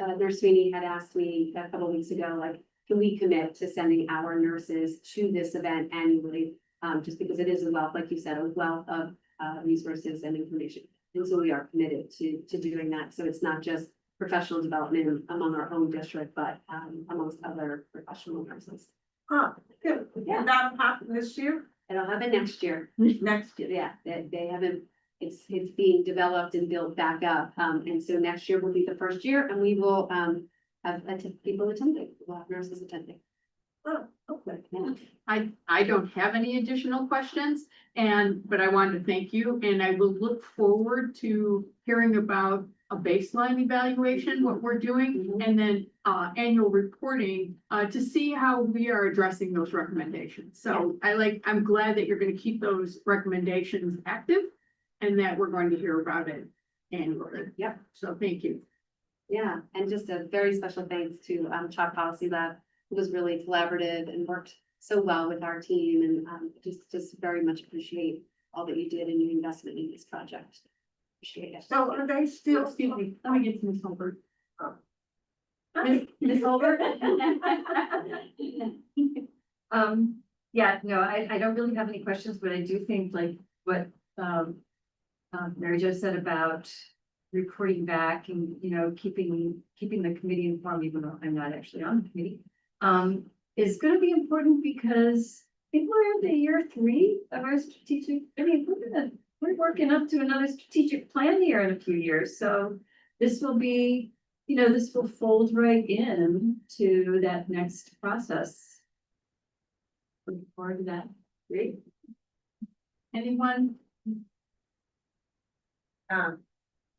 Nurse Sweeney had asked me a couple of weeks ago, like, can we commit to sending our nurses to this event annually? Just because it is a wealth, like you said, a wealth of, resources and information. And so we are committed to doing that. So it's not just professional development among our own district, but, amongst other professional nurses. Huh, good. Yeah. And that'll happen this year? It'll happen next year. Next year. Yeah, they haven't it's being developed and built back up. And so next year will be the first year and we will, have people attending, we'll have nurses attending. Oh, okay. Yeah. I don't have any additional questions but I wanted to thank you and I will look forward to hearing about a baseline evaluation, what we're doing, and then annual reporting to see how we are addressing those recommendations. So I'm glad that you're gonna keep those recommendations active and that we're going to hear about it annually. Yep. So thank you. Yeah, and just a very special thanks to Chalk Policy Lab, who was really collaborative and worked so well with our team and just very much appreciate all that you did and your investment in this project. Appreciate it. So are they still? Excuse me, let me get to Ms. Holbert. Ms. Holbert? Yeah, no, I don't really have any questions, but I do think like what, Mary Jo said about reporting back and, you know, keeping the committee informed, even though I'm not actually on the committee, is gonna be important because I think we're in the year 3 of our strategic, I mean, we're working up to another strategic plan here in a few years, so this will be, you know, this will fold right in to that next process. Looking forward to that. Great. Anyone?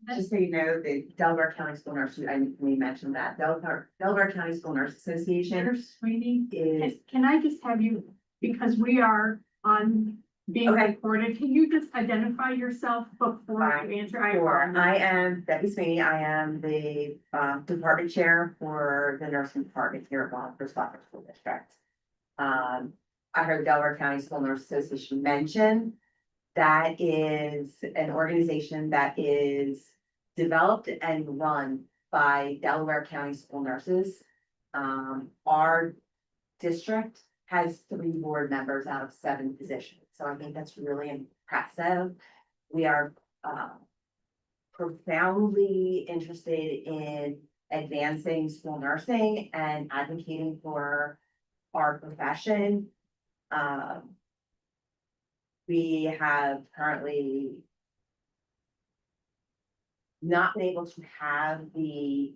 Just so you know, the Delaware County School Nurses, we mentioned that, Delaware County School Nurse Association Nurse Sweeney, is, can I just have you, because we are on being Okay. recorded, can you just identify yourself before you answer? sure, I am Debbie Sweeney, I am the department chair for the nursing department here at Wallingford-Swarthmore School District. I heard Delaware County School Nurse Association mention. That is an organization that is developed and run by Delaware County school nurses. Our district has 3 board members out of 7 positions, so I think that's really impressive. We are profoundly interested in advancing school nursing and advocating for our profession. We have currently not been able to have the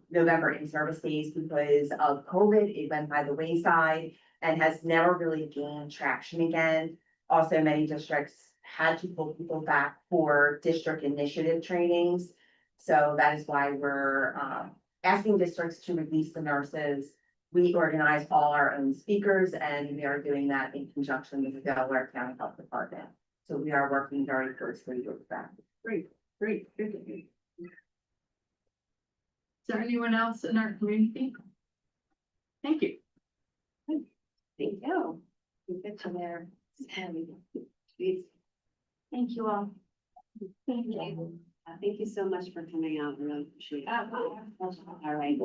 November in-service days because of COVID. It went by the wayside and has never really gained traction again. Also, many districts had to pull people back for district initiative trainings. So that is why we're asking districts to release the nurses. We organize all our own speakers and we are doing that in conjunction with the Delaware County Health Department. So we are working very closely with them. Great, good to hear. Is there anyone else in our community? Thank you. Thank you. We'll get to there. Please. Thank you all. Thank you. Thank you so much for coming out. I really appreciate it. All right.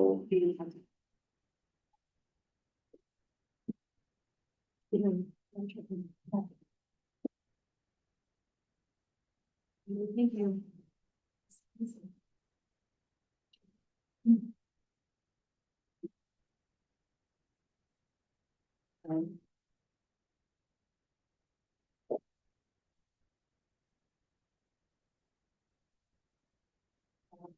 Thank you.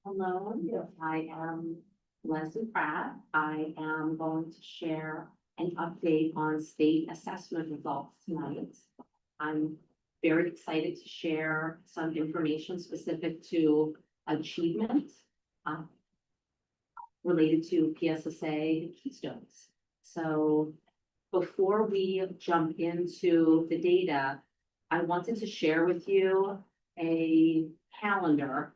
Hello, I am Leslie Pratt. I am going to share an update on state assessment results tonight. I'm very excited to share some information specific to achievement related to PSSA and Keystones. So before we jump into the data, I wanted to share with you a calendar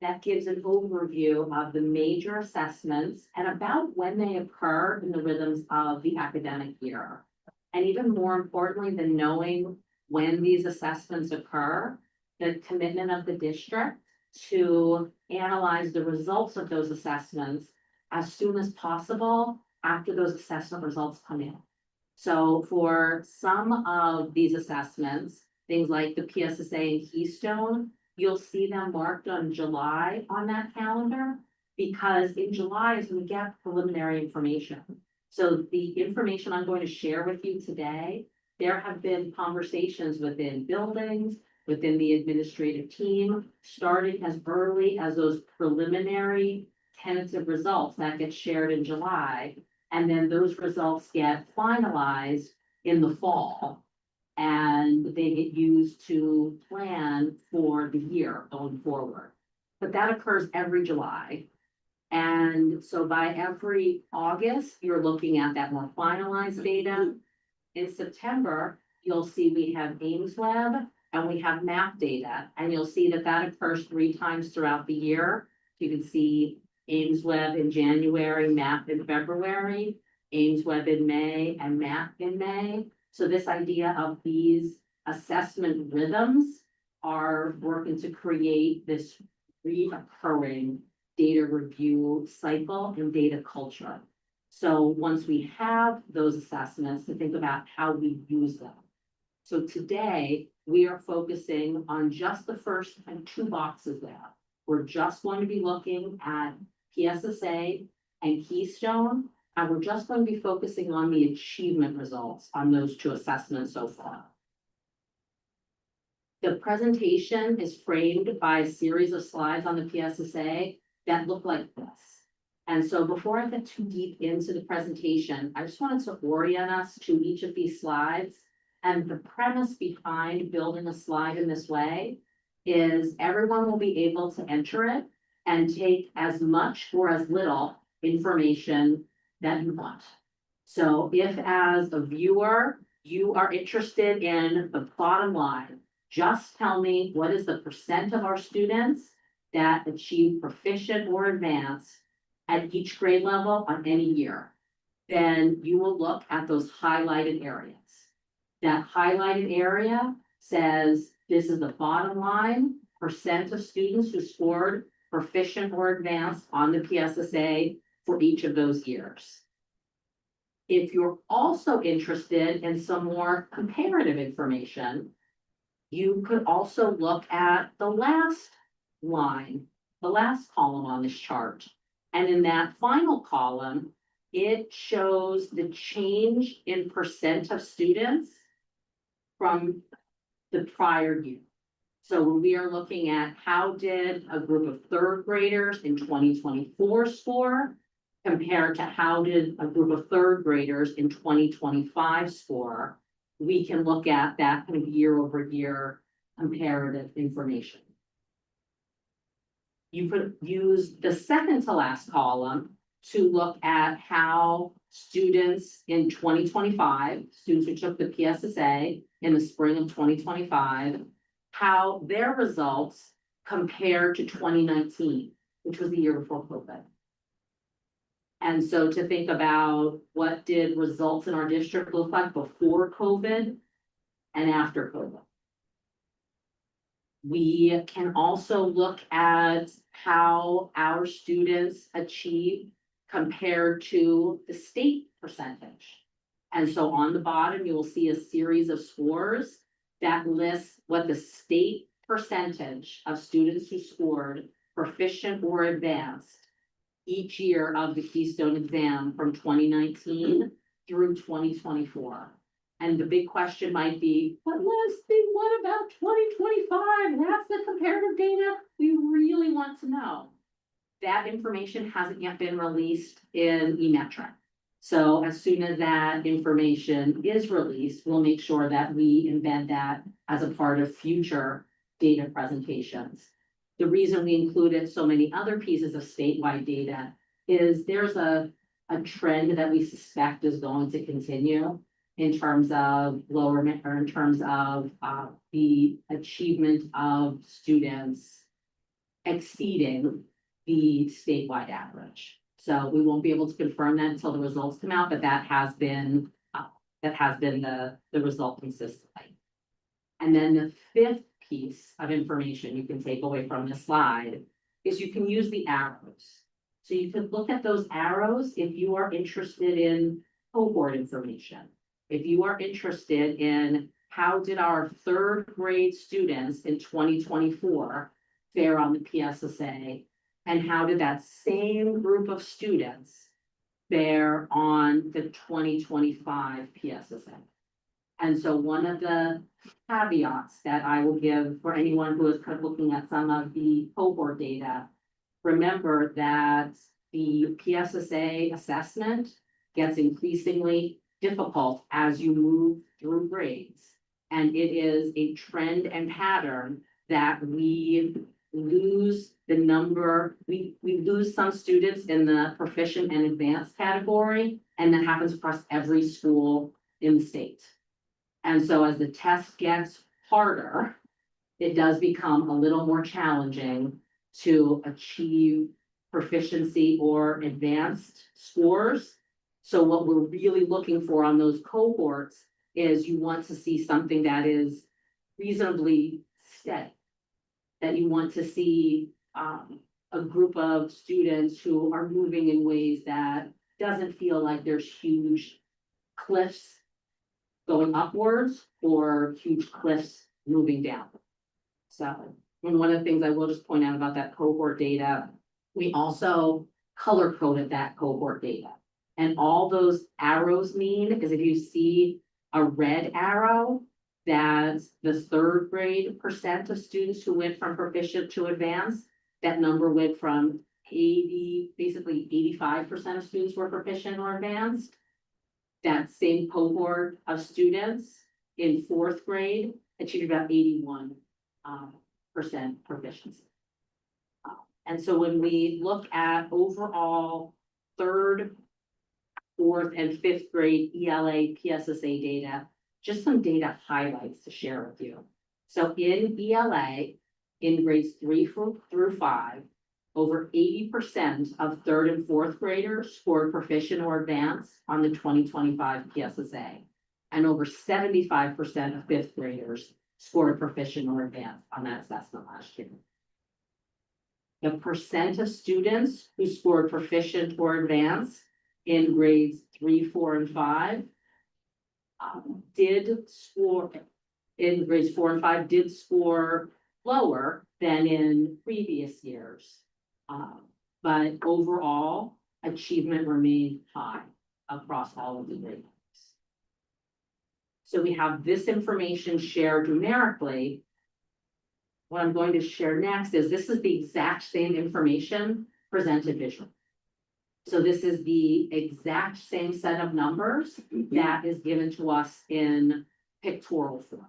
that gives an overview of the major assessments and about when they occur in the rhythms of the academic year. And even more importantly than knowing when these assessments occur, the commitment of the district to analyze the results of those assessments as soon as possible after those assessment results come in. So for some of these assessments, things like the PSSA and Keystone, you'll see them marked on July on that calendar because in July is when we get preliminary information. So the information I'm going to share with you today, there have been conversations within buildings, within the administrative team, starting as early as those preliminary tentative results that get shared in July. And then those results get finalized in the fall. And they get used to plan for the year going forward. But that occurs every July. And so by every August, you're looking at that more finalized data. In September, you'll see we have Ames Web and we have map data, and you'll see that that occurs 3 times throughout the year. You can see Ames Web in January, map in February, Ames Web in May, and map in May. So this idea of these assessment rhythms are working to create this reoccurring data review cycle and data culture. So once we have those assessments, to think about how we use them. So today, we are focusing on just the first 2 boxes there. We're just going to be looking at PSSA and Keystone, and we're just going to be focusing on the achievement results on those 2 assessments so far. The presentation is framed by a series of slides on the PSSA that look like this. And so before I get too deep into the presentation, I just wanted to orient us to each of these slides. And the premise behind building a slide in this way is everyone will be able to enter it and take as much or as little information that you want. So if as a viewer, you are interested in the bottom line, just tell me what is the % of our students that achieve proficient or advanced at each grade level on any year. Then you will look at those highlighted areas. That highlighted area says this is the bottom line % of students who scored proficient or advanced on the PSSA for each of those years. If you're also interested in some more comparative information, you could also look at the last line, the last column on this chart. And in that final column, it shows the change in % of students from the prior year. So when we are looking at how did a group of 3rd graders in 2024 score compared to how did a group of 3rd graders in 2025 score, we can look at that kind of year-over-year comparative information. You could use the second to last column to look at how students in 2025, students who took the PSSA in the spring of 2025, how their results compare to 2019, which was the year before COVID. And so to think about what did results in our district look like before COVID and after COVID. We can also look at how our students achieve compared to the state percentage. And so on the bottom, you will see a series of scores that lists what the state percentage of students who scored proficient or advanced each year of the Keystone exam from 2019 through 2024. And the big question might be, but Leslie, what about 2025? That's the comparative data we really want to know. That information hasn't yet been released in eMetric. So as soon as that information is released, we'll make sure that we embed that as a part of future data presentations. The reason we included so many other pieces of statewide data is there's a trend that we suspect is going to continue in terms of in terms of the achievement of students exceeding the statewide average. So we won't be able to confirm that until the results come out, but that has been the result consistently. And then the 5th piece of information you can take away from this slide is you can use the arrows. So you could look at those arrows if you are interested in cohort information. If you are interested in how did our 3rd grade students in 2024 fare on the PSSA, and how did that same group of students fare on the 2025 PSSA. And so one of the caveats that I will give for anyone who is kind of looking at some of the cohort data, remember that the PSSA assessment gets increasingly difficult as you move through grades. And it is a trend and pattern that we lose the number, we lose some students in the proficient and advanced category, and that happens across every school in the state. And so as the test gets harder, it does become a little more challenging to achieve proficiency or advanced scores. So what we're really looking for on those cohorts is you want to see something that is reasonably steady. That you want to see a group of students who are moving in ways that doesn't feel like there's huge cliffs going upwards or huge cliffs moving down. So, and one of the things I will just point out about that cohort data, we also color coded that cohort data. And all those arrows mean is if you see a red arrow, that's the third grade percent of students who went from proficient to advanced. That number went from 80, basically 85% of students were proficient or advanced. That same cohort of students in fourth grade achieved about 81% proficiency. And so when we look at overall third, fourth, and fifth grade ELA PSSA data, just some data highlights to share with you. So in ELA, in grades 3 through 5, over 80% of third and fourth graders scored proficient or advanced on the 2025 PSSA. And over 75% of fifth graders scored proficient or advanced on that assessment last year. The percent of students who scored proficient or advanced in grades 3, 4, and 5 did score in grades 4 and 5 did score lower than in previous years. But overall, achievement remained high across all of the grade levels. So we have this information shared numerically. What I'm going to share next is this is the exact same information presented visually. So this is the exact same set of numbers that is given to us in pictorial form.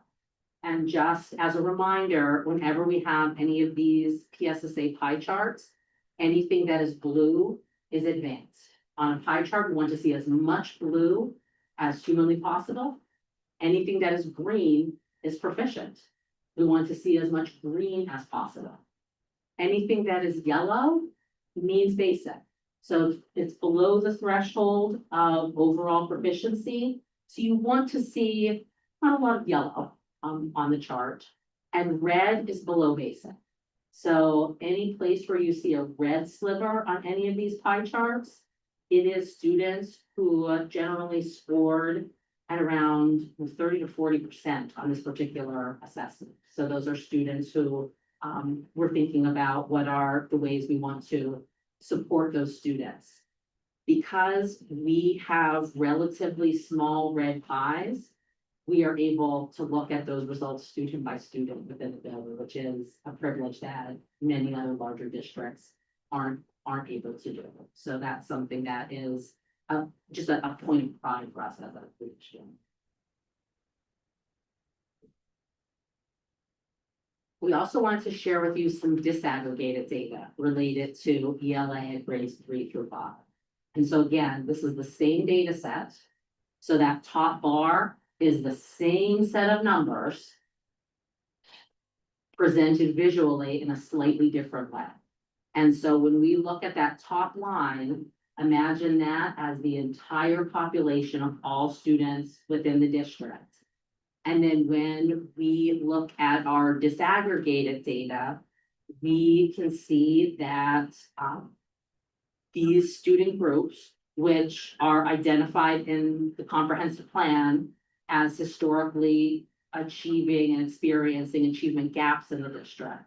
And just as a reminder, whenever we have any of these PSSA pie charts, anything that is blue is advanced. On a pie chart, we want to see as much blue as humanly possible. Anything that is green is proficient. We want to see as much green as possible. Anything that is yellow means basic. So it's below the threshold of overall proficiency. So you want to see not a lot of yellow on the chart, and red is below basic. So any place where you see a red sliver on any of these pie charts, it is students who generally scored at around 30 to 40% on this particular assessment. So those are students who we're thinking about what are the ways we want to support those students. Because we have relatively small red pies, we are able to look at those results student by student within the building, which is a privilege that many other larger districts aren't able to do. So that's something that is just a point of pride for us as a district. We also wanted to share with you some disaggregated data related to ELA at grades 3 through 5. And so again, this is the same data set. So that top bar is the same set of numbers presented visually in a slightly different way. And so when we look at that top line, imagine that as the entire population of all students within the district. And then when we look at our disaggregated data, we can see that these student groups, which are identified in the comprehensive plan as historically achieving and experiencing achievement gaps in the district.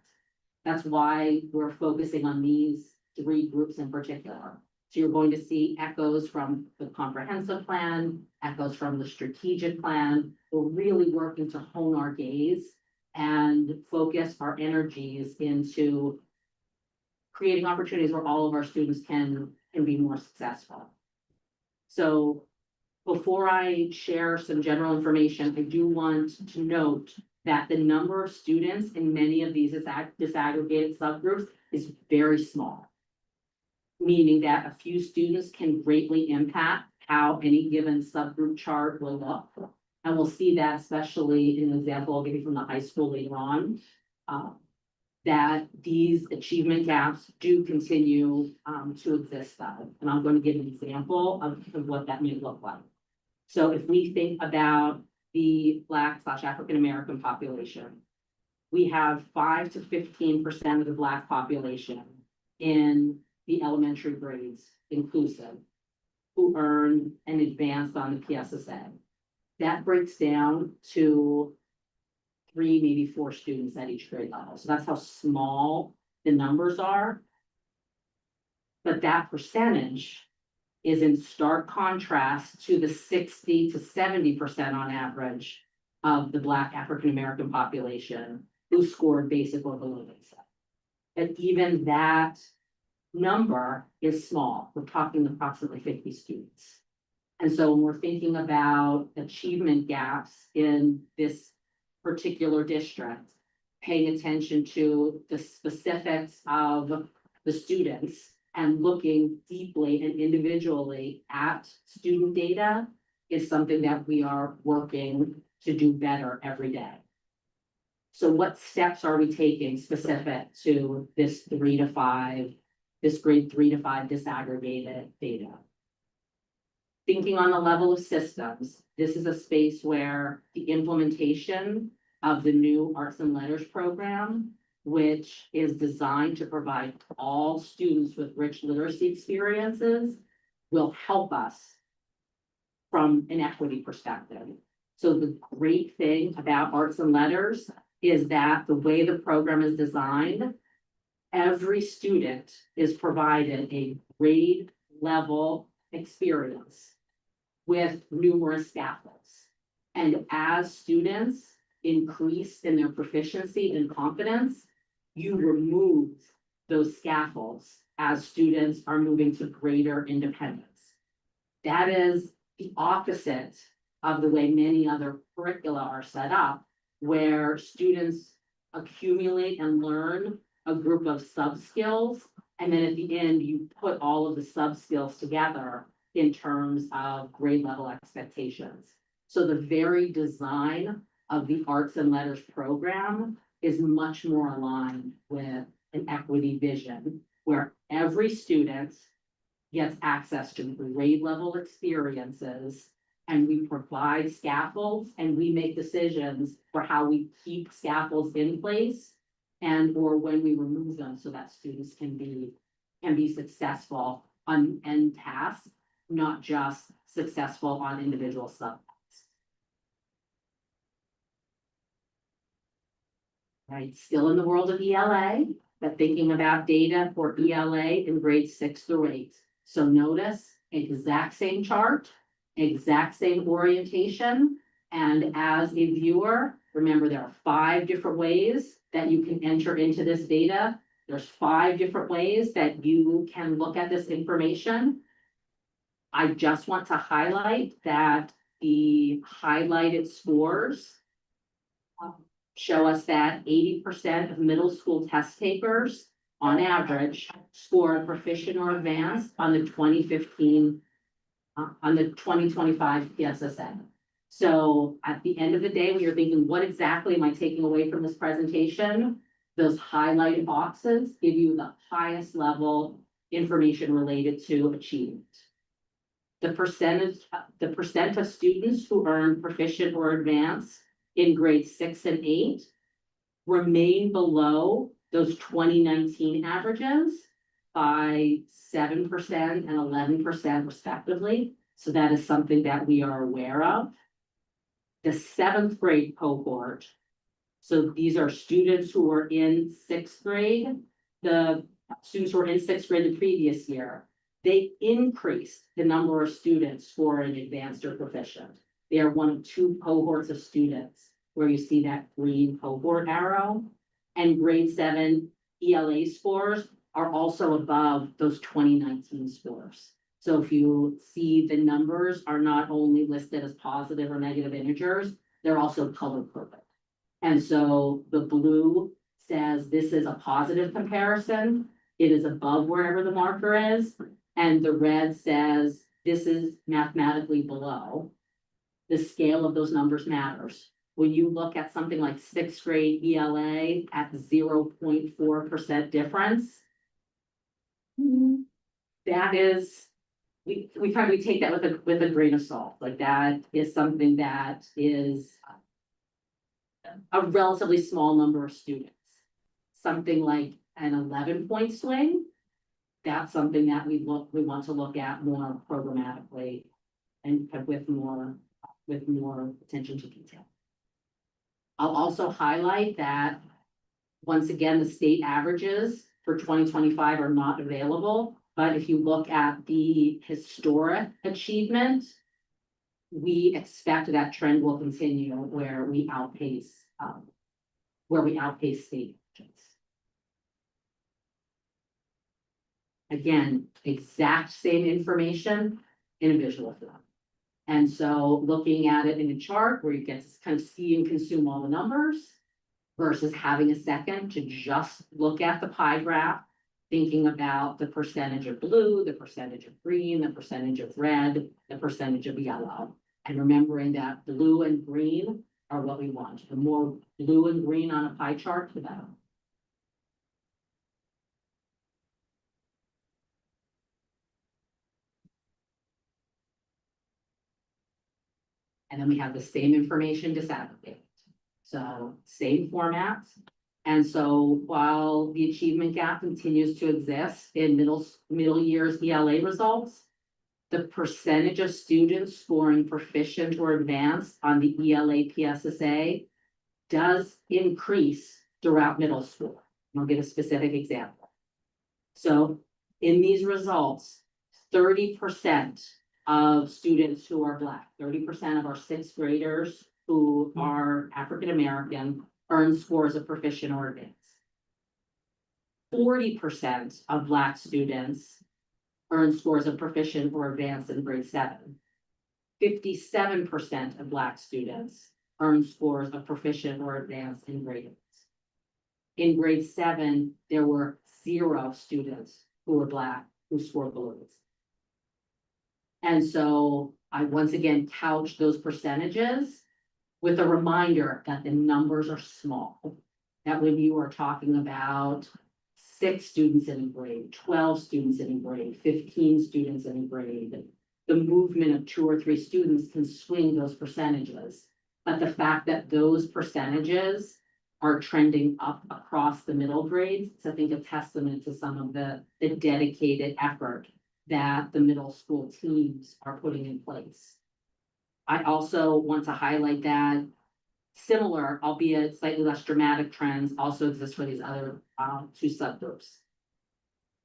That's why we're focusing on these 3 groups in particular. So you're going to see echoes from the comprehensive plan, echoes from the strategic plan. We're really working to hone our gaze and focus our energies into creating opportunities where all of our students can be more successful. So before I share some general information, I do want to note that the number of students in many of these disaggregated subgroups is very small. Meaning that a few students can greatly impact how any given subgroup chart will look. And we'll see that especially in the example I'll give you from the high school later on. That these achievement gaps do continue to exist though. And I'm going to give an example of what that may look like. So if we think about the Black/African American population, we have 5 to 15% of the Black population in the elementary grades inclusive who earn an advanced on the PSSA. That breaks down to 3, maybe 4 students at each grade level. So that's how small the numbers are. But that percentage is in stark contrast to the 60 to 70% on average of the Black African American population who scored basic or below basic. And even that number is small. We're talking approximately 50 students. And so when we're thinking about achievement gaps in this particular district, paying attention to the specifics of the students and looking deeply and individually at student data is something that we are working to do better every day. So what steps are we taking specific to this grade 3 to 5 disaggregated data? Thinking on the level of systems, this is a space where the implementation of the new Arts and Letters program, which is designed to provide all students with rich literacy experiences, will help us from an equity perspective. So the great thing about Arts and Letters is that the way the program is designed, every student is provided a grade level experience with numerous scaffolds. And as students increase in their proficiency and confidence, you remove those scaffolds as students are moving to greater independence. That is the opposite of the way many other curricula are set up, where students accumulate and learn a group of sub-skills, and then at the end, you put all of the sub-skills together in terms of grade level expectations. So the very design of the Arts and Letters program is much more aligned with an equity vision, where every student gets access to grade level experiences, and we provide scaffolds and we make decisions for how we keep scaffolds in place and or when we remove them so that students can be successful on end tasks, not just successful on individual subjects. Right, still in the world of ELA, but thinking about data for ELA in grades 6 through 8. So notice exact same chart, exact same orientation. And as a viewer, remember there are 5 different ways that you can enter into this data. There's 5 different ways that you can look at this information. I just want to highlight that the highlighted scores show us that 80% of middle school test takers on average score proficient or advanced on the 2025 PSSA. So at the end of the day, when you're thinking, what exactly am I taking away from this presentation? Those highlighted boxes give you the highest level information related to achievement. The percent of students who earn proficient or advanced in grades 6 and 8 remain below those 2019 averages by 7% and 11% respectively. So that is something that we are aware of. The 7th grade cohort, so these are students who were in 6th grade, the students who were in 6th grade the previous year, They increased the number of students scoring advanced or proficient. They are one of two cohorts of students where you see that green cohort arrow. And grade 7 ELA scores are also above those 2019 scores. So if you see the numbers are not only listed as positive or negative integers, they're also color coded. And so the blue says this is a positive comparison. It is above wherever the marker is. And the red says this is mathematically below. The scale of those numbers matters. When you look at something like 6th grade ELA at 0.4% difference, that is, we take that with a grain of salt. Like that is something that is a relatively small number of students. Something like an 11-point swing, that's something that we want to look at more programmatically and with more attention to detail. I'll also highlight that, once again, the state averages for 2025 are not available, but if you look at the historic achievement, we expect that trend will continue where we outpace state averages. Again, exact same information in a visual form. And so looking at it in a chart where you get to kind of see and consume all the numbers versus having a second to just look at the pie graph, thinking about the percentage of blue, the percentage of green, the percentage of red, the percentage of yellow. And remembering that blue and green are what we want. The more blue and green on a pie chart, the better. And then we have the same information disaggregated. So same formats. And so while the achievement gap continues to exist in middle years ELA results, the percentage of students scoring proficient or advanced on the ELA PSSA does increase throughout middle school. I'll give a specific example. So in these results, 30% of students who are Black, 30% of our 6th graders who are African American earn scores of proficient or advanced. 40% of Black students earn scores of proficient or advanced in grade 7. 57% of Black students earn scores of proficient or advanced in grade 8. In grade 7, there were 0 students who were Black who scored below this. And so I once again couch those percentages with a reminder that the numbers are small. That when you are talking about 6 students in a grade, 12 students in a grade, 15 students in a grade, the movement of 2 or 3 students can swing those percentages. But the fact that those percentages are trending up across the middle grades is, I think, a testament to some of the dedicated effort that the middle school teams are putting in place. I also want to highlight that similar, albeit slightly less dramatic trends also exist for these other 2 subgroups.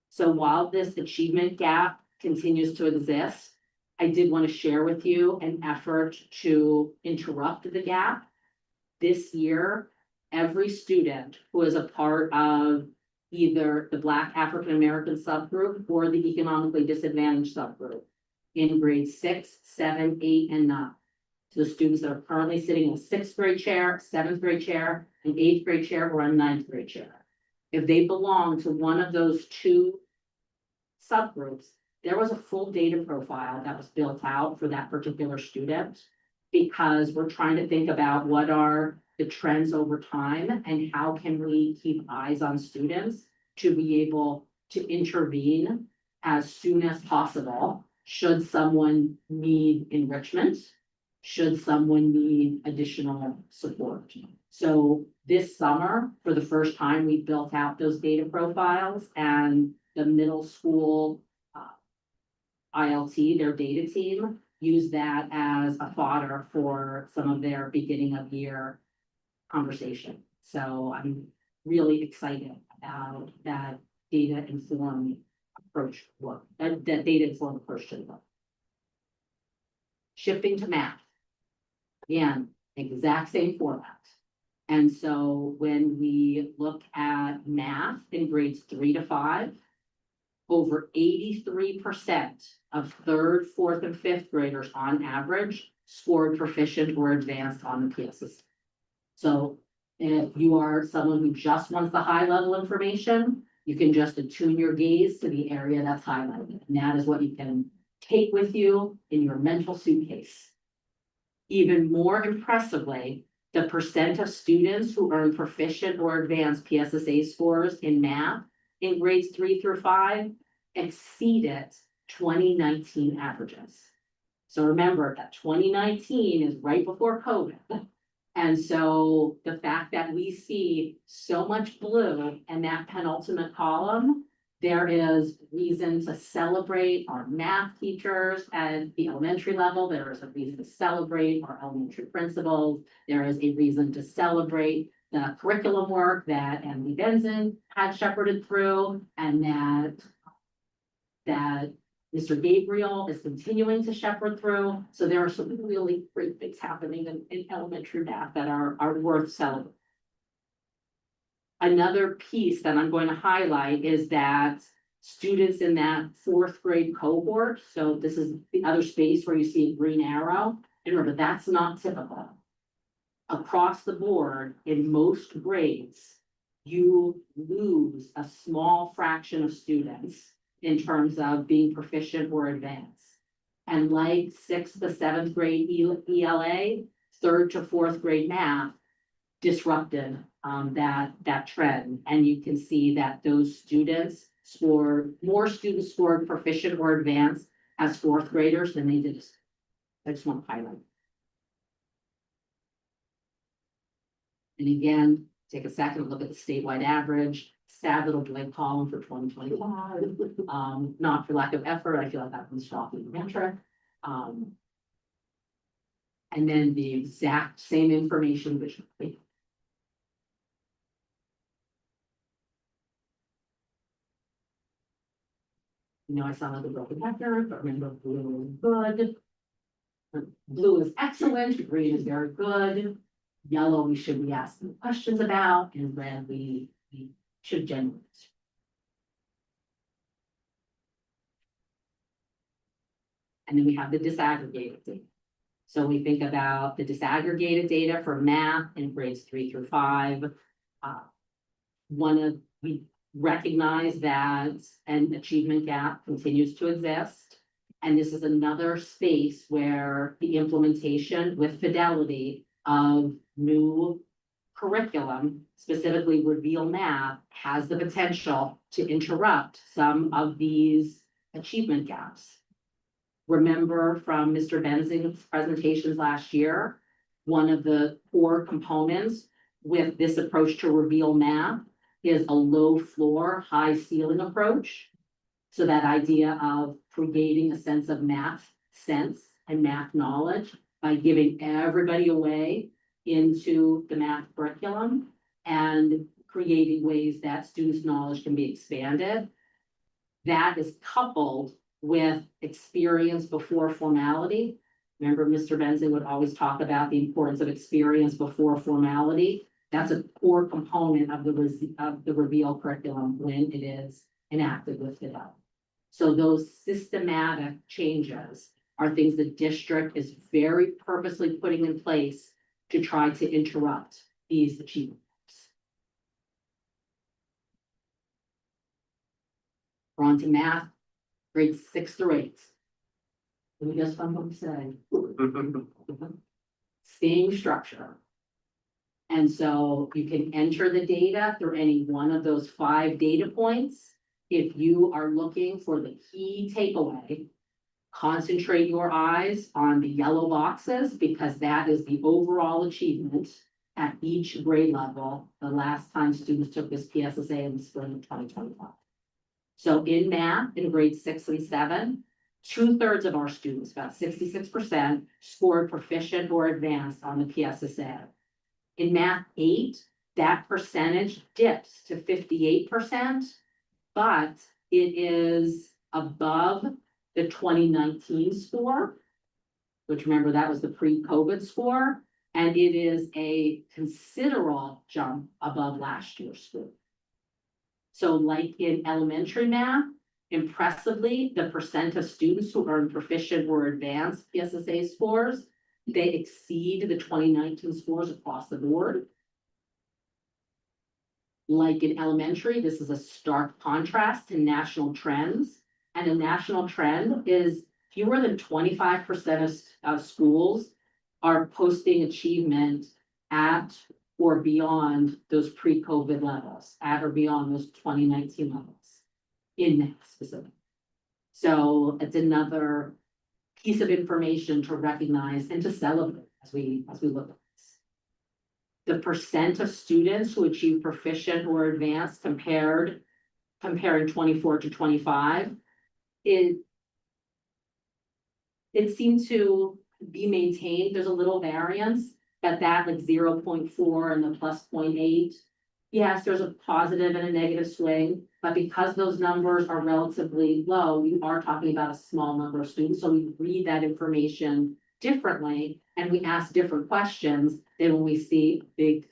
So while this achievement gap continues to exist, I did want to share with you an effort to interrupt the gap. This year, every student who is a part of either the Black African American subgroup or the economically disadvantaged subgroup in grades 6, 7, 8, and 9. So the students that are currently sitting in a 6th grade chair, 7th grade chair, an 8th grade chair, or a 9th grade chair. If they belong to one of those 2 subgroups, there was a full data profile that was built out for that particular student, because we're trying to think about what are the trends over time and how can we keep eyes on students to be able to intervene as soon as possible should someone need enrichment, should someone need additional support. So this summer, for the first time, we built out those data profiles, and the middle school ILT, their data team, used that as a fodder for some of their beginning of year conversation. So I'm really excited about that data informed approach work, that data informed approach should look. Shifting to math. Again, exact same format. And so when we look at math in grades 3 to 5, over 83% of third, fourth, and fifth graders on average scored proficient or advanced on the PSS. So if you are someone who just wants the high level information, you can just attune your gaze to the area that's highlighted. And that is what you can take with you in your mental suitcase. Even more impressively, the percent of students who earn proficient or advanced PSSA scores in math in grades 3 through 5 exceeded 2019 averages. So remember that 2019 is right before COVID. And so the fact that we see so much blue in that penultimate column, there is reason to celebrate our math teachers at the elementary level. There is a reason to celebrate our elementary principals. There is a reason to celebrate the curriculum work that Emily Benson had shepherded through, and that Mr. Gabriel is continuing to shepherd through. So there are some really great things happening in elementary math that are worth celebrating. Another piece that I'm going to highlight is that students in that fourth grade cohort, so this is the other space where you see a green arrow, and remember, that's not typical. Across the board, in most grades, you lose a small fraction of students in terms of being proficient or advanced. And like 6th to 7th grade ELA, 3rd to 4th grade math disrupted that trend. And you can see that those students more students scored proficient or advanced as 4th graders than they did. I just want to highlight. And again, take a second to look at the statewide average. Sad little blank column for 2025. Not for lack of effort. I feel like that was shocking metric. And then the exact same information visually. You know, I sound like a broken record, but remember, blue is good. Blue is excellent, green is very good. Yellow, we should be asking questions about, and red, we should generate. And then we have the disaggregated data. So we think about the disaggregated data for math in grades 3 through 5. We recognize that an achievement gap continues to exist. And this is another space where the implementation with fidelity of new curriculum, specifically Reveal Math, has the potential to interrupt some of these achievement gaps. Remember from Mr. Benzing's presentations last year, one of the core components with this approach to Reveal Math is a low floor, high ceiling approach. So that idea of creating a sense of math sense and math knowledge by giving everybody a way into the math curriculum and creating ways that students' knowledge can be expanded. That is coupled with experience before formality. Remember, Mr. Benzing would always talk about the importance of experience before formality. That's a core component of the Reveal curriculum when it is enacted with fidelity. So those systematic changes are things the district is very purposely putting in place to try to interrupt these achievements. We're on to math, grades 6 through 8. Let me guess what I'm going to say. Same structure. And so you can enter the data through any one of those 5 data points. If you are looking for the key takeaway, concentrate your eyes on the yellow boxes because that is the overall achievement at each grade level the last time students took this PSSA in the spring of 2025. So in math, in grades 6 and 7, 2/3 of our students, about 66%, scored proficient or advanced on the PSSA. In math 8, that percentage dips to 58%, but It is above the 2019 score, which remember that was the pre-COVID score, and it is a considerable jump above last year's score. So like in elementary math, impressively, the percent of students who earn proficient or advanced PSSA scores, they exceed the 2019 scores across the board. Like in elementary, this is a stark contrast to national trends. And a national trend is fewer than 25% of schools are posting achievement at or beyond those pre-COVID levels, at or beyond those 2019 levels in math specific. So it's another piece of information to recognize and to celebrate as we look at this. The percent of students who achieve proficient or advanced comparing 24 to 25, it seemed to be maintained. There's a little variance, but that like 0.4 and the plus 0.8. Yes, there's a positive and a negative swing, but because those numbers are relatively low, we are talking about a small number of students. So we read that information differently and we ask different questions than when we see big,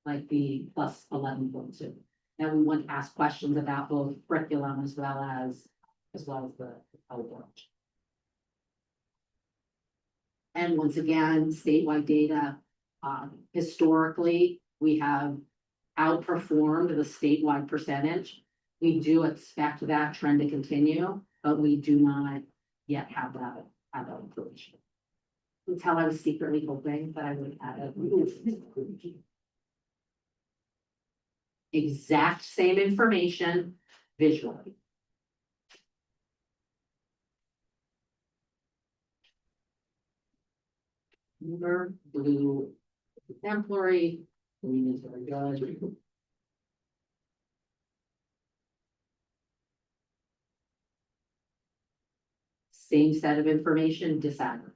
like the plus 11.2. And we want to ask questions about both curriculum as well as the outreach. And once again, statewide data, historically, we have outperformed the statewide percentage. We do expect that trend to continue, but we do not yet have that information. Until I was secretly hoping that I would have it. Exact same information visually. Blue exemplary, green is very good. Same set of information disaggregated.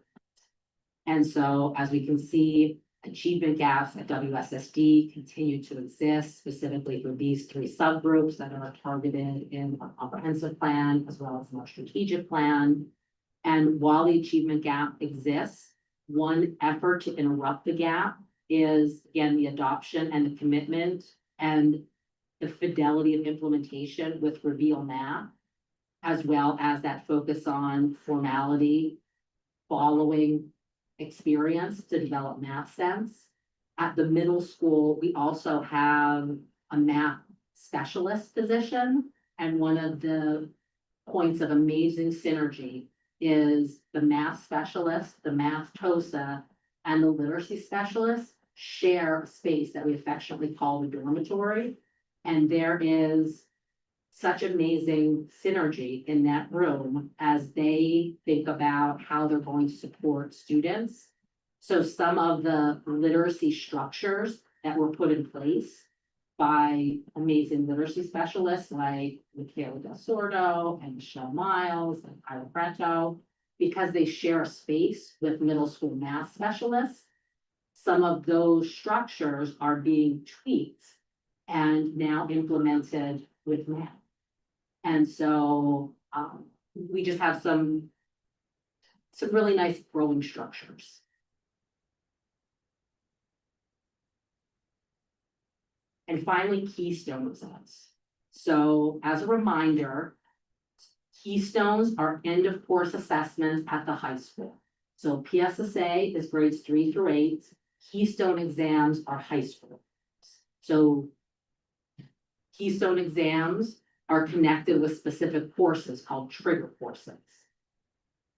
And so as we can see, achievement gaps at WSSD continue to exist specifically for these three subgroups that are targeted in our comprehensive plan as well as in our strategic plan. And while the achievement gap exists, one effort to interrupt the gap is, again, the adoption and the commitment and the fidelity of implementation with Reveal Math, as well as that focus on formality, following experience to develop math sense. At the middle school, we also have a math specialist position, and one of the points of amazing synergy is the math specialist, the math TOSA, and the literacy specialist share a space that we affectionately call the dormitory. And there is such amazing synergy in that room as they think about how they're going to support students. So some of the literacy structures that were put in place by amazing literacy specialists like Michaela Del Sordo and Michelle Miles and Kyla Preto, because they share a space with middle school math specialists, some of those structures are being tweaked and now implemented with math. And so we just have some really nice growing structures. And finally, Keystone results. So as a reminder, Keystones are end of course assessments at the high school. So PSSA is grades 3 through 8. Keystone exams are high school. So Keystone exams are connected with specific courses called trigger courses.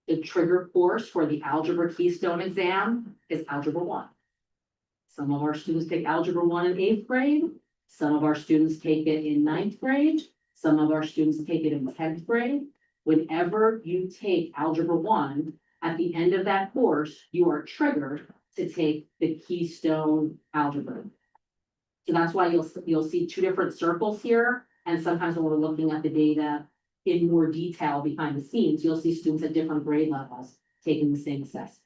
The trigger course for the Algebra Keystone exam is Algebra 1. Some of our students take Algebra 1 in 8th grade. Some of our students take it in 9th grade. Some of our students take it in 10th grade. Whenever you take Algebra 1, at the end of that course, you are triggered to take the Keystone Algebra. So that's why you'll see two different circles here. And sometimes when we're looking at the data in more detail behind the scenes, you'll see students at different grade levels taking the same assessment.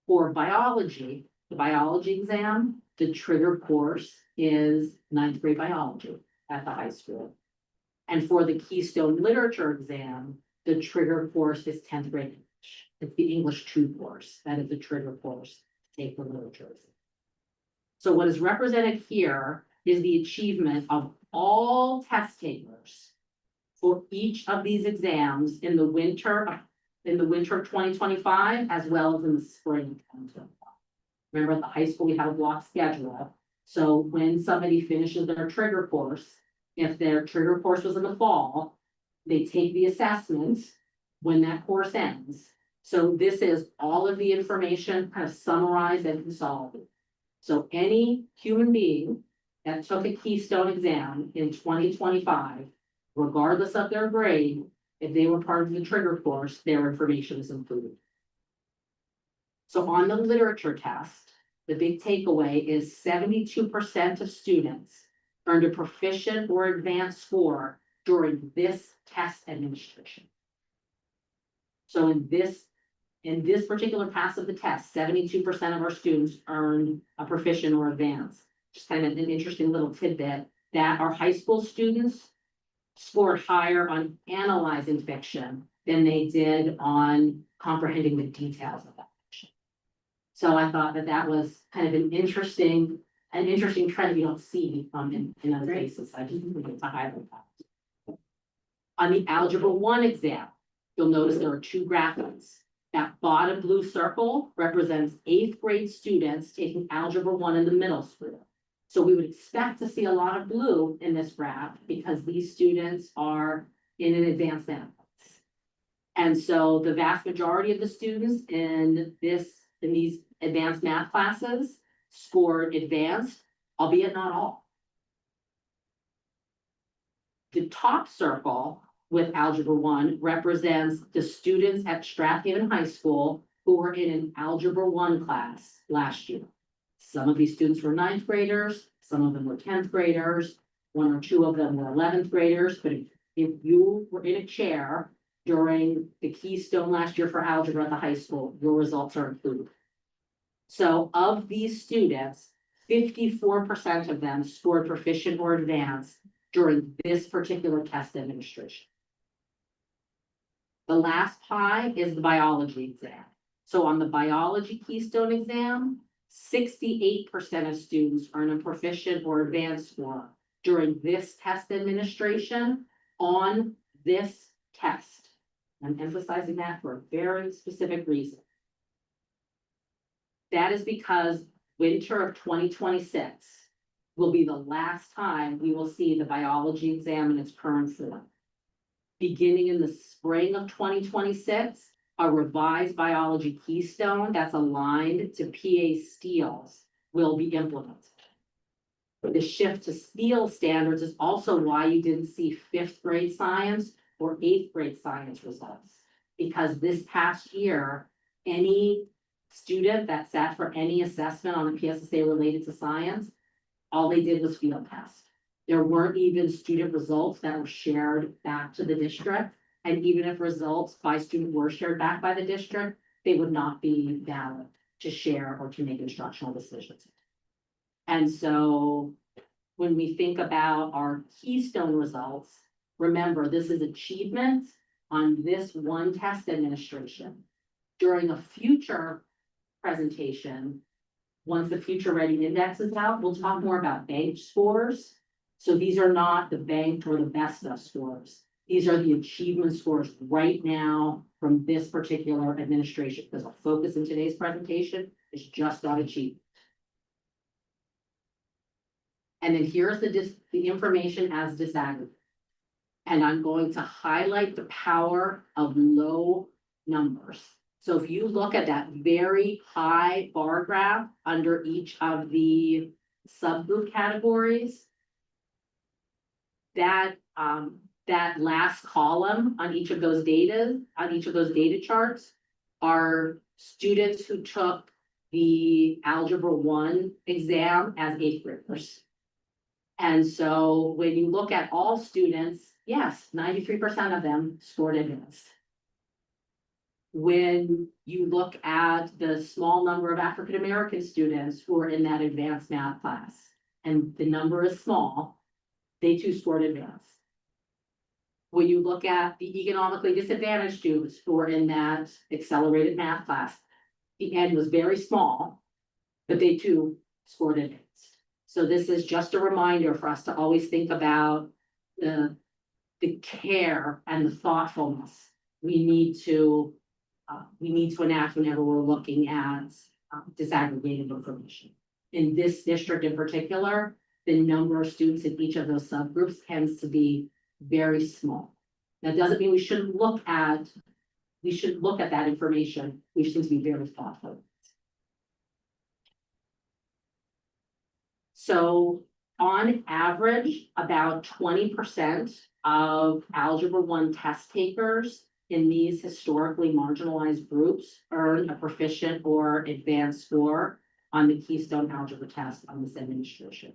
For biology, the biology exam, the trigger course is 9th grade biology at the high school. And for the Keystone Literature exam, the trigger course is 10th grade English. It's the English 2 course. That is the trigger course to take the literature exam. So what is represented here is the achievement of all test takers for each of these exams in the winter of 2025, as well as in the spring of 2025. Remember, at the high school, we have a block schedule. So when somebody finishes their trigger course, if their trigger course was in the fall, they take the assessment when that course ends. So this is all of the information kind of summarized and consolidated. So any human being that took a Keystone exam in 2025, regardless of their grade, if they were part of the trigger course, their information is included. So on the literature test, the big takeaway is 72% of students earned a proficient or advanced score during this test administration. So in this particular pass of the test, 72% of our students earned a proficient or advanced. Just kind of an interesting little tidbit that our high school students scored higher on analyzing fiction than they did on comprehending the details of that fiction. So I thought that was kind of an interesting trend you don't see in other places. I just wanted to highlight that. On the Algebra 1 exam, you'll notice there are 2 graphics. That bottom blue circle represents 8th grade students taking Algebra 1 in the middle school. So we would expect to see a lot of blue in this graph because these students are in an advanced math class. And so the vast majority of the students in these advanced math classes scored advanced, albeit not all. The top circle with Algebra 1 represents the students at Strathaven High School who were in an Algebra 1 class last year. Some of these students were 9th graders, some of them were 10th graders, 1 or 2 of them were 11th graders, but if you were in a chair during the Keystone last year for algebra at the high school, your results are included. So of these students, 54% of them scored proficient or advanced during this particular test administration. The last pie is the biology exam. So on the biology Keystone exam, 68% of students earn a proficient or advanced score during this test administration on this test. I'm emphasizing that for a very specific reason. That is because winter of 2026 will be the last time we will see the biology exam in its current form. Beginning in the spring of 2026, a revised biology Keystone that's aligned to PA Steele's will be implemented. The shift to Steele standards is also why you didn't see 5th grade science or 8th grade science results. Because this past year, any student that sat for any assessment on the PSSA related to science, all they did was field test. There weren't even student results that were shared back to the district. And even if results by student were shared back by the district, they would not be valid to share or to make instructional decisions. And so when we think about our Keystone results, remember, this is achievement on this one test administration. During a future presentation, once the Future Ready Index is out, we'll talk more about banked scores. So these are not the banked or the best of scores. These are the achievement scores right now from this particular administration, because our focus in today's presentation is just on achievement. And then here's the information as disaggregated. And I'm going to highlight the power of low numbers. So if you look at that very high bar graph under each of the subgroup categories, that last column on each of those data charts are students who took the Algebra 1 exam as 8th graders. And so when you look at all students, yes, 93% of them scored advanced. When you look at the small number of African-American students who are in that advanced math class, and the number is small, they too scored advanced. When you look at the economically disadvantaged students who are in that accelerated math class, the N was very small, but they too scored advanced. So this is just a reminder for us to always think about the care and the thoughtfulness we need to enact whenever we're looking at disaggregated information. In this district in particular, the number of students in each of those subgroups tends to be very small. That doesn't mean we shouldn't look at that information. We just need to be very thoughtful. So on average, about 20% of Algebra 1 test takers in these historically marginalized groups earn a proficient or advanced score on the Keystone Algebra test on this administration.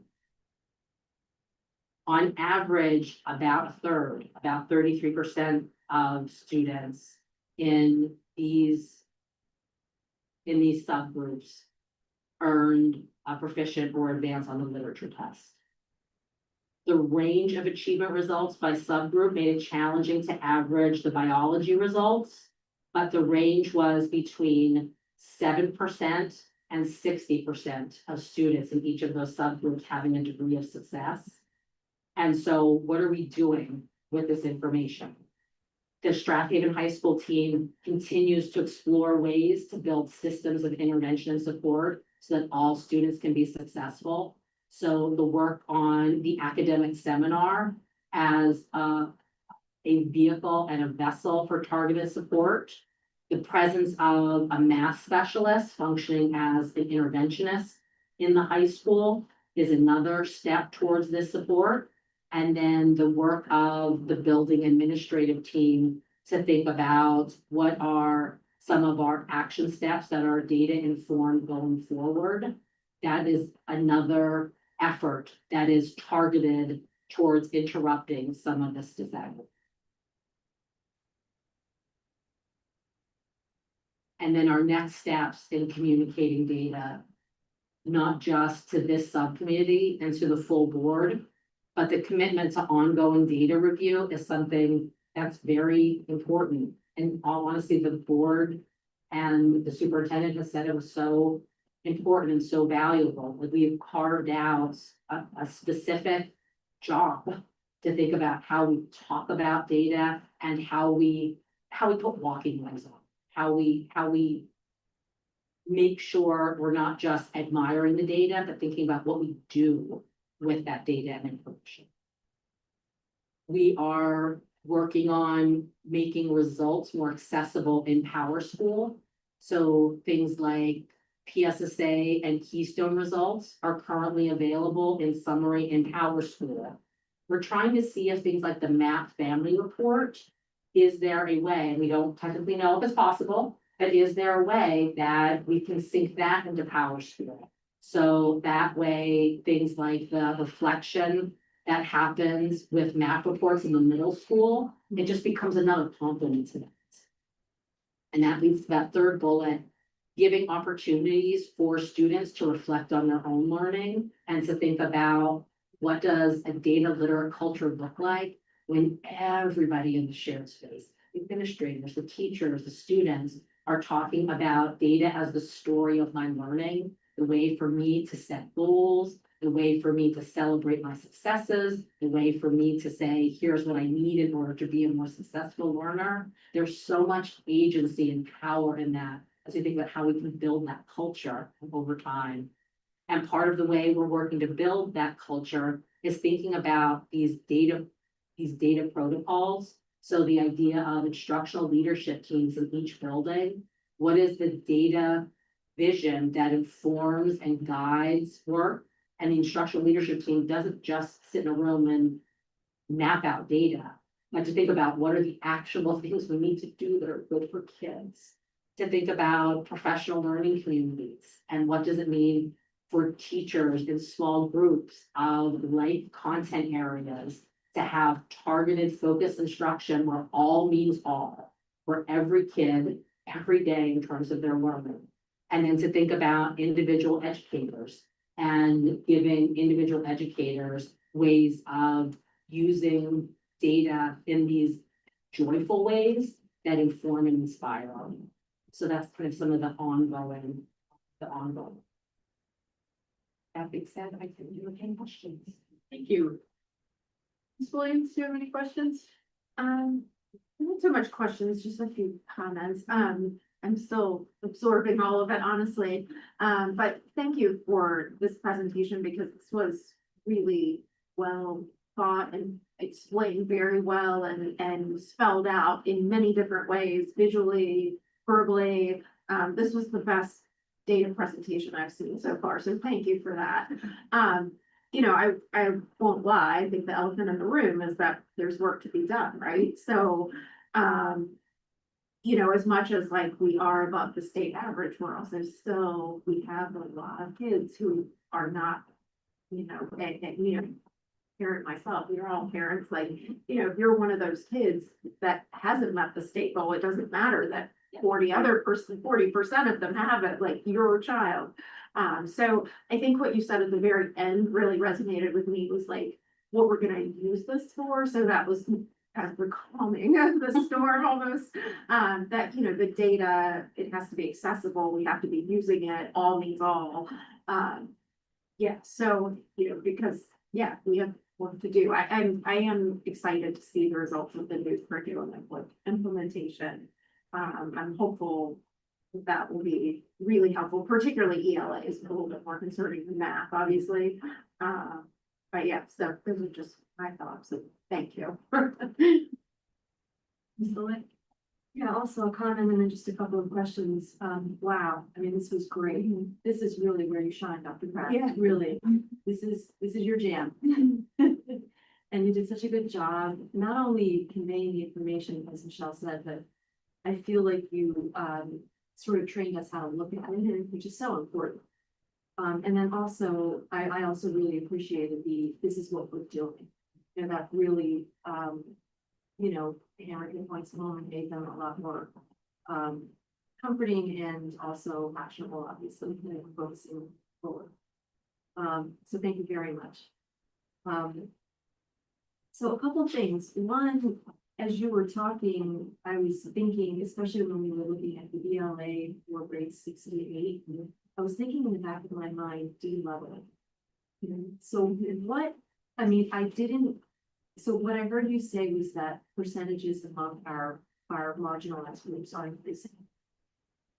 On average, about a third, about 33% of students in these subgroups earned a proficient or advanced on the literature test. The range of achievement results by subgroup made it challenging to average the biology results, but the range was between 7% and 60% of students in each of those subgroups having a degree of success. And so what are we doing with this information? The Strathaven High School team continues to explore ways to build systems of intervention and support so that all students can be successful. So the work on the academic seminar as a vehicle and a vessel for targeted support, the presence of a math specialist functioning as an interventionist in the high school is another step towards this support. And then the work of the building administrative team to think about what are some of our action steps that are data informed going forward. That is another effort that is targeted towards interrupting some of this disaggregation. And then our next steps in communicating data, not just to this subcommittee and to the full board, but the commitment to ongoing data review is something that's very important. And all honesty, the board and the superintendent has said it was so important and so valuable that we have carved out a specific job to think about how we talk about data and how we put walking legs on, how we make sure we're not just admiring the data, but thinking about what we do with that data and information. We are working on making results more accessible in PowerSchool. So things like PSSA and Keystone results are currently available in summary in PowerSchool. We're trying to see if things like the MAP family report, is there a way, and we don't technically know if it's possible, but is there a way that we can sync that into PowerSchool? So that way, things like the reflection that happens with math reports in the middle school, it just becomes another complement to that. And that leads to that third bullet, giving opportunities for students to reflect on their own learning and to think about what does a data literate culture look like when everybody in the shared space, the administrators, the teachers, the students are talking about data as the story of my learning, the way for me to set goals, the way for me to celebrate my successes, the way for me to say, here's what I need in order to be a more successful learner. There's so much agency and power in that as we think about how we can build that culture over time. And part of the way we're working to build that culture is thinking about these data protocols. So the idea of instructional leadership teams in each building, what is the data vision that informs and guides work? And the instructional leadership team doesn't just sit in a room and map out data, but to think about what are the actionable things we need to do that are good for kids, to think about professional learning communities and what does it mean for teachers in small groups of like content areas to have targeted focused instruction where all means all, for every kid, every day in terms of their learning. And then to think about individual educators and giving individual educators ways of using data in these joyful ways that inform and inspire. So that's kind of some of the ongoing. That being said, I can do any questions. Thank you. Ms. Williams, do you have any questions? Not so much questions, just a few comments. I'm still absorbing all of it, honestly. But thank you for this presentation because this was really well thought and explained very well and spelled out in many different ways, visually, verbally. This was the best data presentation I've seen so far, so thank you for that. I won't lie, I think the elephant in the room is that there's work to be done, right? So, as much as like we are above the state average, we have a lot of kids who are not, parent myself, we're all parents, like, if you're one of those kids that hasn't met the state goal, it doesn't matter that 40% of them have it, like your child. So I think what you said at the very end really resonated with me, was like what we're gonna use this for. So that was kind of the calming of the storm almost. That, the data, it has to be accessible, we have to be using it, all means all. So, because, we have work to do. I am excited to see the results of the new curriculum implementation. I'm hopeful that will be really helpful, particularly ELA is a little bit more concerning than math, obviously. But so those are just my thoughts, so thank you. Yeah, also a comment and then just a couple of questions. Wow, I mean, this was great. This is really where you shine, Dr. Pratt. Yeah. Really, this is your jam. And you did such a good job, not only conveying the information, as Michelle said, but I feel like you sort of trained us how to look at it, which is so important. And then also, I also really appreciated this is what we're doing. That really, hammered the points home and made them a lot more comforting and also actionable, obviously, focusing forward. So thank you very much. So a couple things. One, as you were talking, I was thinking, especially when we were looking at the ELA for grades 6 to 8, I was thinking in the back of my mind, de-leveling. So what I heard you say was that percentages among our marginalized groups are increasing.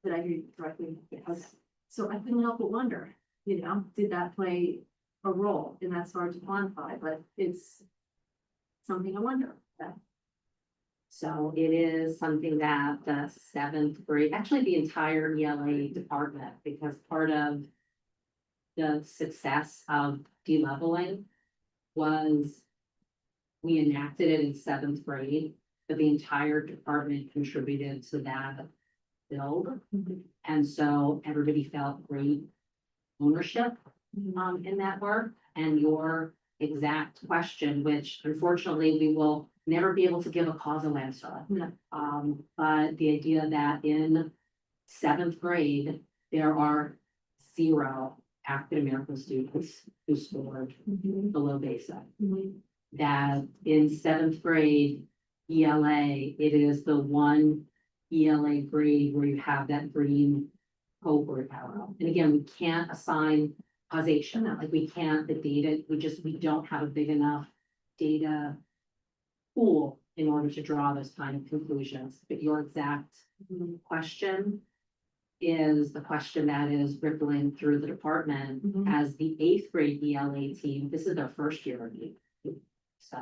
Did I hear you correctly? Yes. So I couldn't help but wonder, did that play a role? And that's hard to quantify, but it's something I wonder about. So it is something that the 7th grade, actually the entire ELA department, because part of the success of de-leveling was we enacted it in 7th grade, but the entire department contributed to that build. And so everybody felt great ownership in that work. And your exact question, which unfortunately we will never be able to give a causal answer. But the idea that in 7th grade, there are 0 African American students who scored below baseline. That in 7th grade ELA, it is the one ELA grade where you have that green cohort arrow. And again, we can't assign causation, like we can't, the data, we don't have a big enough data pool in order to draw those kind of conclusions. But your exact question is the question that is rippling through the department as the 8th grade ELA team. This is their first year of it. So,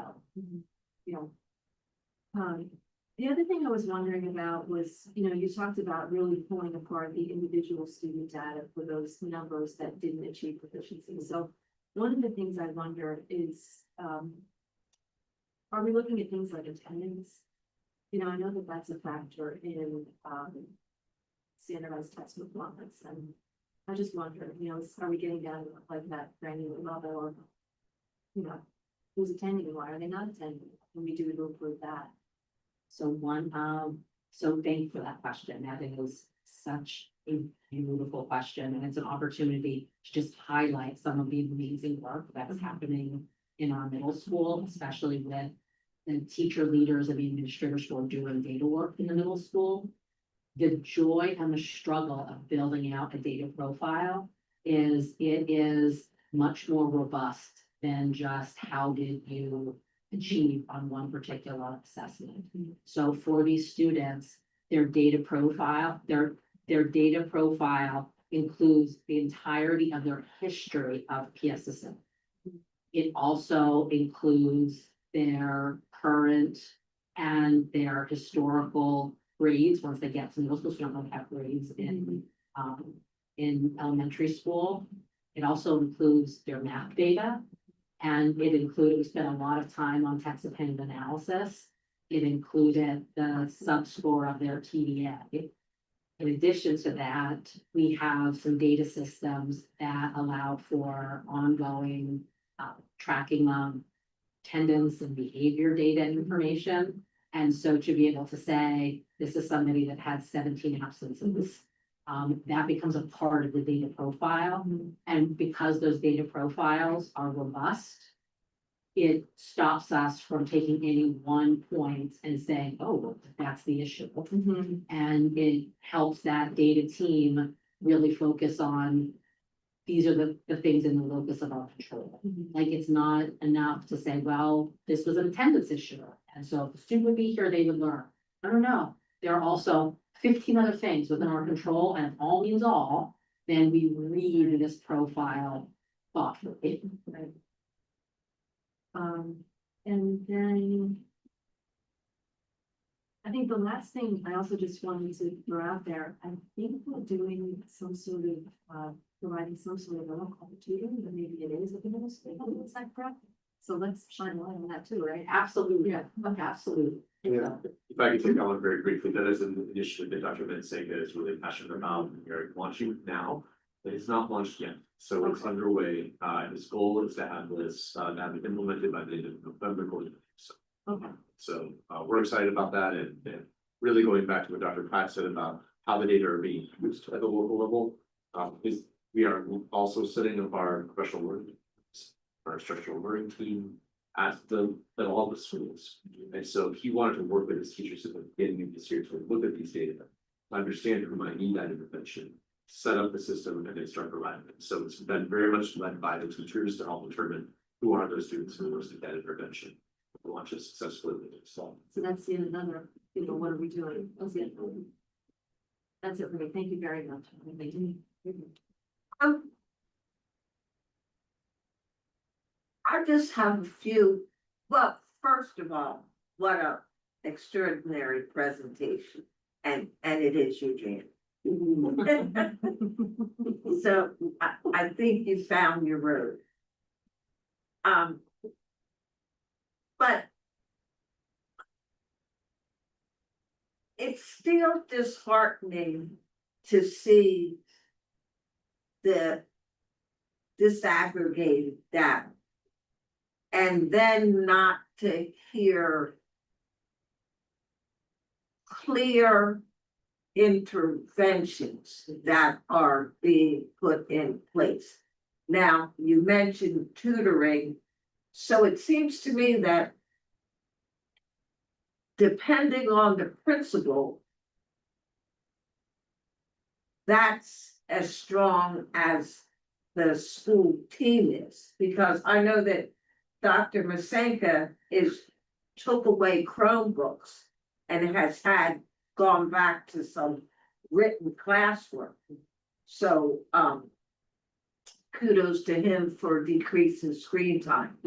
the other thing I was wondering about was, you talked about really pulling apart the individual student data for those numbers that didn't achieve proficiency. So one of the things I wonder is, are we looking at things like attendance? I know that that's a factor in standardized test performance, and I just wonder, are we getting down to like that granular level, or who's attending and why are they not attending? Can we do to improve that? So thank you for that question. That is such a beautiful question, and it's an opportunity to just highlight some of the amazing work that is happening in our middle school, especially with the teacher leaders and the administrators who are doing data work in the middle school. The joy and the struggle of building out a data profile is, it is much more robust than just how did you achieve on one particular assessment. So for these students, their data profile includes the entirety of their history of PSSM. It also includes their current and their historical grades once they get to middle school, so you don't really have grades in elementary school. It also includes their math data. And we spent a lot of time on text dependent analysis. It included the sub-score of their TDA. In addition to that, we have some data systems that allow for ongoing tracking of attendance and behavior data and information. And so to be able to say, this is somebody that had 17 absences, that becomes a part of the data profile. And because those data profiles are robust, it stops us from taking any one point and saying, oh, well, that's the issue. And it helps that data team really focus on, these are the things in the locus of our control. Like, it's not enough to say, well, this was an attendance issue, and so if the student would be here, they would learn. I don't know. There are also 15 other things within our control, and if all means all, then we read this profile thoughtfully. Right. And then I think the last thing I also just wanted to throw out there, I think we're doing some sort of, providing some sort of local tutoring, but maybe it is at the middle school, is that correct? So let's shine a light on that too, right? Absolutely. Yeah. Absolutely. Yeah, if I could take that one very briefly, that is an initiative that Dr. Bensenga is really passionate about. We're launching now, but it's not launched yet. So it's underway. His goal is to have this, have it implemented by the end of November. So we're excited about that, and really going back to what Dr. Pratt said about how the data are being used at the local level. We are also setting up our professional learning, our structural learning team at all the schools. And so he wanted to work with his teachers at the beginning of this year to look at these data, understand who might need that intervention, set up the system, and then start providing it. So it's been very much led by the teachers to help determine who are those students who need that intervention. We'll launch it successfully. So that's yet another, what are we doing? That's it for me. Thank you very much. Thank you. I just have a few, well, first of all, what a extraordinary presentation, and it is Eugene. So I think you found your road. But it's still disheartening to see the disaggregated data. And then not to hear clear interventions that are being put in place. Now, you mentioned tutoring, so it seems to me that depending on the principal, that's as strong as the school team is, because I know that Dr. Masenka took away Chromebooks and has gone back to some written classwork. So kudos to him for decreasing screen time.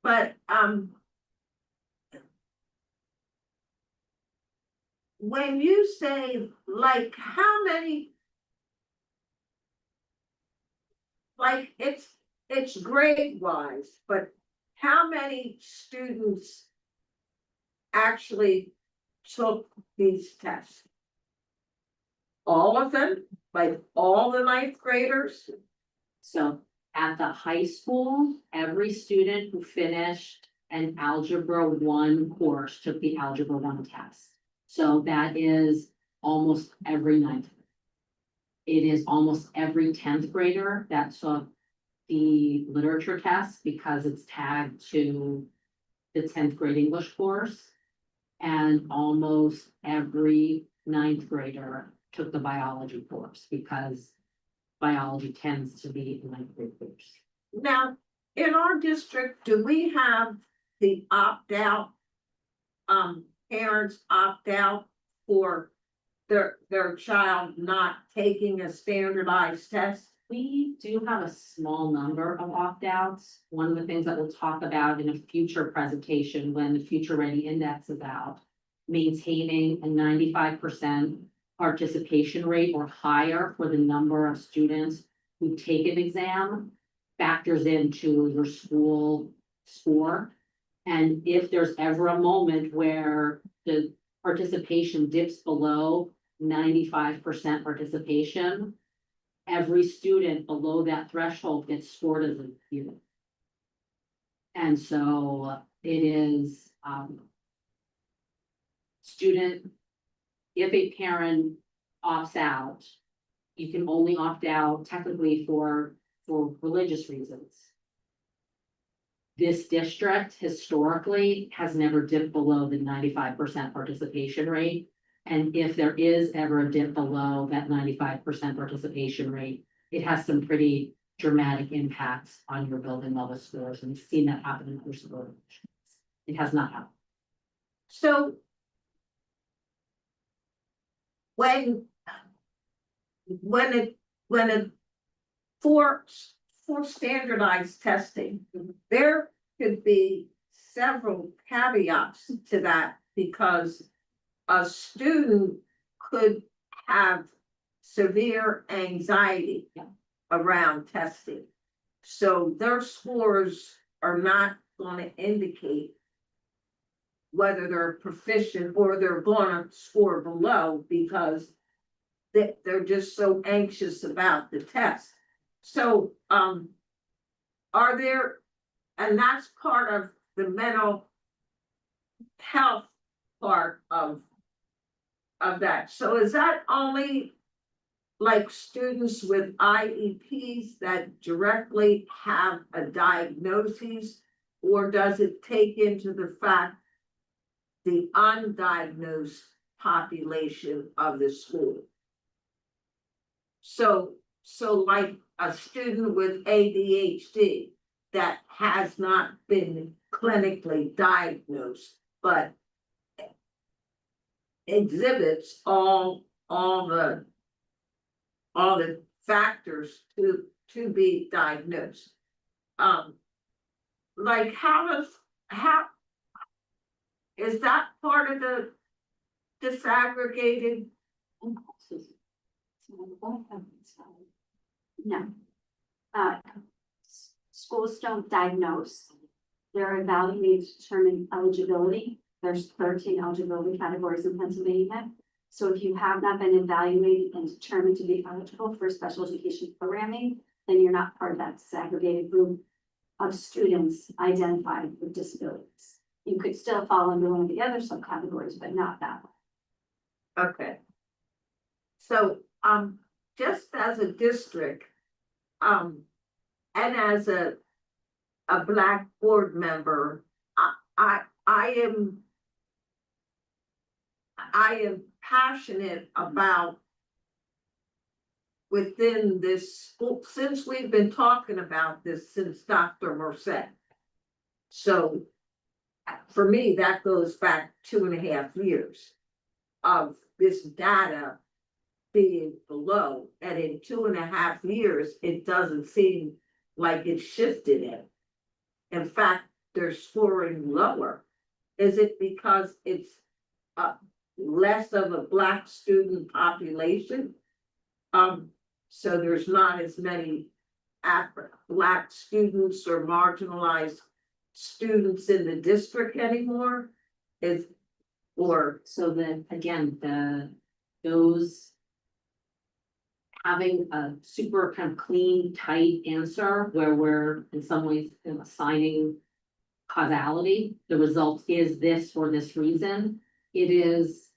But when you say, like, how many, like, it's grade wise, but how many students actually took these tests? All of them? Like all the ninth graders? So at the high school, every student who finished an Algebra 1 course took the Algebra 1 test. So that is almost every ninth. It is almost every 10th grader that took the literature test because it's tagged to the tenth grade English course. And almost every ninth grader took the biology course because biology tends to be a ninth grade course. Now, in our district, do we have the opt-out? Parents opt out for their child not taking a standardized test? We do have a small number of opt-outs. One of the things that we'll talk about in a future presentation when the Future Ready Index is out, maintaining a 95% participation rate or higher for the number of students who take an exam factors into your school score. And if there's ever a moment where the participation dips below 95% participation, every student below that threshold gets scored as a student. And so it is, student, if a parent opts out, you can only opt out technically for religious reasons. This district historically has never dipped below the 95% participation rate. And if there is ever a dip below that 95% participation rate, it has some pretty dramatic impacts on your building level scores. And we've seen that happen in other schools. It has not happened. So when it for standardized testing, there could be several caveats to that because a student could have severe anxiety around testing. So their scores are not going to indicate whether they're proficient or they're going to score below because they're just so anxious about the test. So, are there, and that's part of the mental health part of that. So is that only like students with IEPs that directly have a diagnosis, or does it take into the fact the undiagnosed population of the school? So like a student with ADHD that has not been clinically diagnosed, but exhibits all the factors to be diagnosed. Like how is that part of the disaggregated? No. Schools don't diagnose. They're evaluated to determine eligibility. There's 13 eligibility categories in Pennsylvania. So if you have not been evaluated and determined to be eligible for special education programming, then you're not part of that disaggregated group of students identified with disabilities. You could still fall under one of the other subcategories, but not that one. Okay. So, just as a district, and as a Black board member, I am passionate about within this school, since we've been talking about this since Dr. Merced. So for me, that goes back 2.5 years of this data being below, and in 2.5 years, it doesn't seem like it shifted it. In fact, they're scoring lower. Is it because it's less of a Black student population? So there's not as many Black students or marginalized students in the district anymore? So then again, those having a super kind of clean, tight answer where we're in some ways assigning causality, the result is this for this reason. It is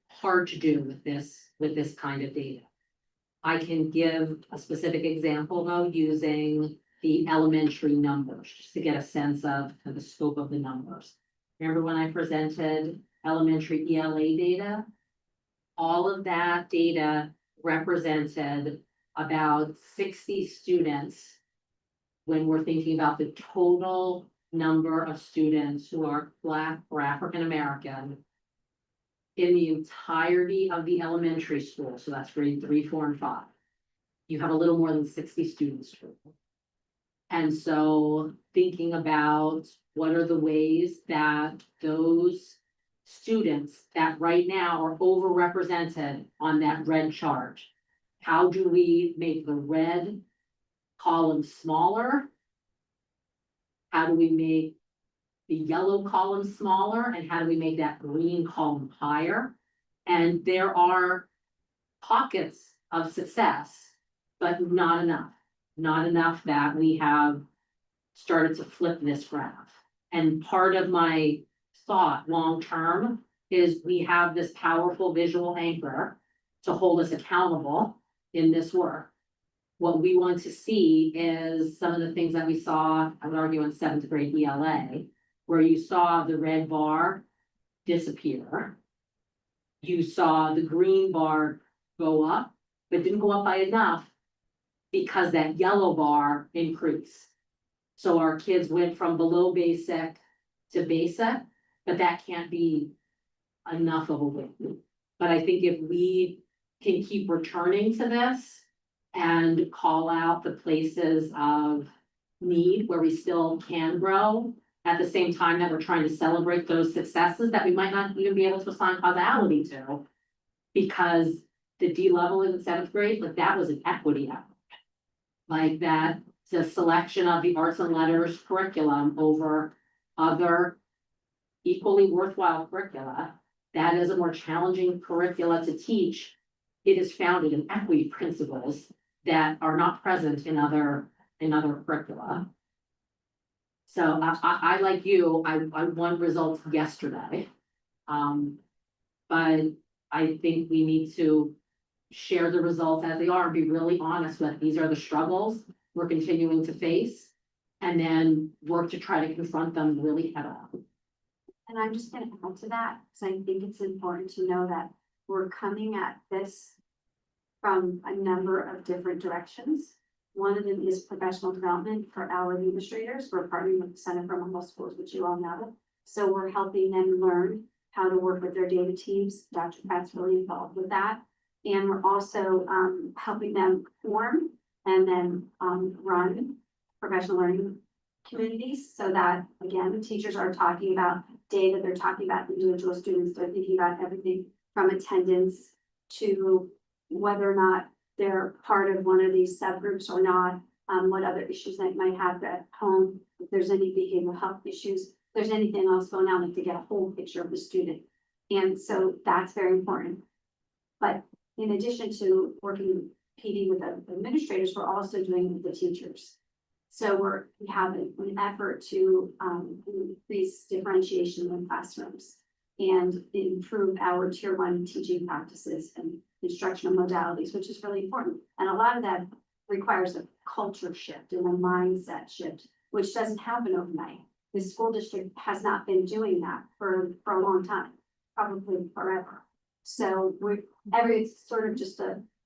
hard to do with this kind of data. I can give a specific example though, using the elementary numbers, just to get a sense of the scope of the numbers. Remember when I presented elementary ELA data? All of that data represented about 60 students when we're thinking about the total number of students who are Black or African American in the entirety of the elementary school. So that's grade 3, 4, and 5. You have a little more than 60 students total. And so thinking about what are the ways that those students that right now are overrepresented on that red chart, how do we make the red column smaller? How do we make the yellow column smaller? And how do we make that green column higher? And there are pockets of success, but not enough. Not enough that we have started to flip this graph. And part of my thought long-term is we have this powerful visual anchor to hold us accountable in this work. What we want to see is some of the things that we saw, I would argue, in 7th grade ELA, where you saw the red bar disappear. You saw the green bar go up, but didn't go up by enough because that yellow bar increased. So our kids went from below basic to basic, but that can't be enough of a win. But I think if we can keep returning to this and call out the places of need where we still can grow, at the same time that we're trying to celebrate those successes that we might not even be able to assign causality to. Because the D level in 7th grade, like that was an equity effort. Like that, the selection of the arts and letters curriculum over other equally worthwhile curricula, that is a more challenging curricula to teach. It is founded in equity principles that are not present in other curricula. So I like you, I want results yesterday. But I think we need to share the results as they are and be really honest with, these are the struggles we're continuing to face. And then work to try to confront them really head on. And I'm just gonna add to that, because I think it's important to know that we're coming at this from a number of different directions. One of them is professional development for our administrators. We're partnering with the Center for Model Schools, which you all know. So we're helping them learn how to work with their data teams. Dr. Pratt's really involved with that. And we're also helping them form and then run professional learning communities, so that, again, teachers are talking about data, they're talking about individual students, they're thinking about everything from attendance to whether or not they're part of one of these subgroups or not, what other issues they might have at home, if there's any behavioral health issues, if there's anything else going on, like to get a whole picture of the student. And so that's very important. But in addition to working PD with the administrators, we're also doing with the teachers. So we have an effort to increase differentiation in classrooms and improve our tier 1 teaching practices and instructional modalities, which is really important. And a lot of that requires a culture shift and a mindset shift, which doesn't happen overnight. The school district has not been doing that for a long time, probably forever. So it's sort of just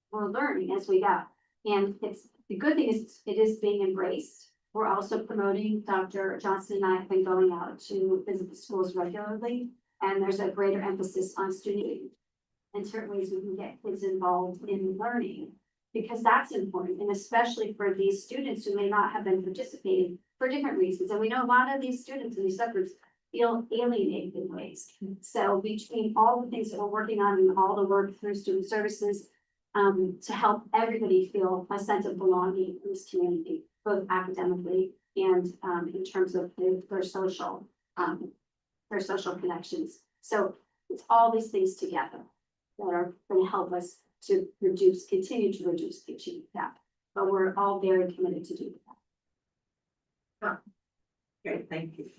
we're learning as we go. And the good thing is it is being embraced. We're also promoting, Dr. Johnson and I have been going out to visit the schools regularly, and there's a greater emphasis on student and certain ways we can get kids involved in learning, because that's important, and especially for these students who may not have been participating for different reasons. And we know a lot of these students in these subgroups feel alienated in ways. So between all the things that we're working on and all the work through student services, to help everybody feel a sense of belonging in this community, both academically and in terms of their social connections. So it's all these things together that are going to help us to continue to reduce the achievement gap. But we're all very committed to do that. Great, thank you.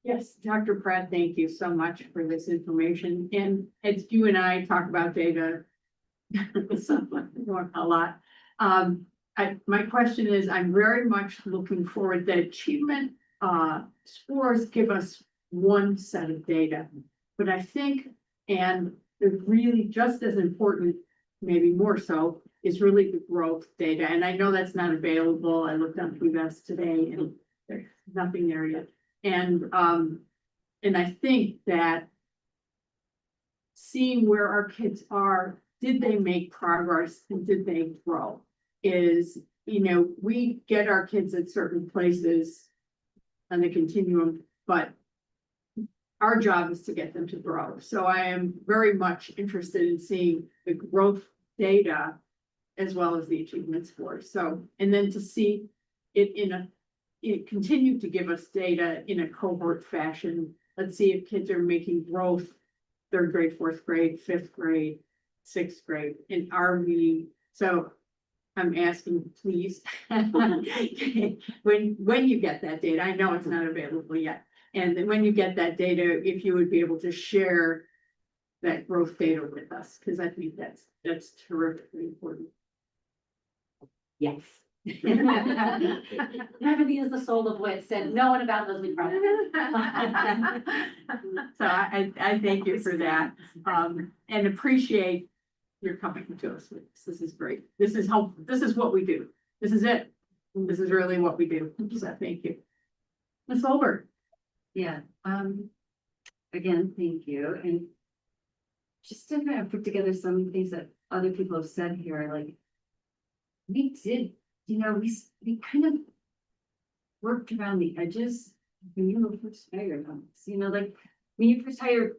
Yes, Dr. Pratt, thank you so much for this information. And as you and I talk about data a lot, my question is, I'm very much looking forward, the achievement, scores give us one set of data. But I think, and the really just as important, maybe more so, is really the growth data. And I know that's not available. I looked on PBS today and there's nothing there yet. And I think that seeing where our kids are, did they make progress and did they grow? Is, we get our kids at certain places on the continuum, but our job is to get them to grow. So I am very much interested in seeing the growth data as well as the achievement scores. So, and then to see it continue to give us data in a cohort fashion. Let's see if kids are making growth, third grade, fourth grade, fifth grade, sixth grade, and are we, so I'm asking, please, when you get that data, I know it's not available yet. And then when you get that data, if you would be able to share that growth data with us, because I think that's terrifically important. Yes. Brevity is the soul of wit, said no one about Leslie Brown. So I thank you for that, and appreciate your coming to us with this. This is great. This is helpful. This is what we do. This is it. This is really what we do. So thank you. Ms. Olber. Yeah, again, thank you, and just to kind of put together some things that other people have said here, like, we did, we kind of worked around the edges when you were first hired on this, like, when you first hired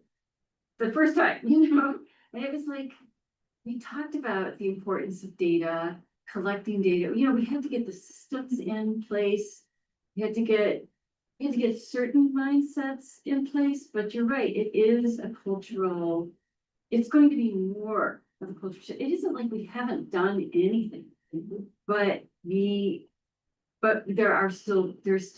the first time, and it was like, we talked about the importance of data, collecting data, we had to get the systems in place, we had to get certain mindsets in place, but you're right, it is a cultural, it's going to be more of a cultural shift. It isn't like we haven't done anything, but there's still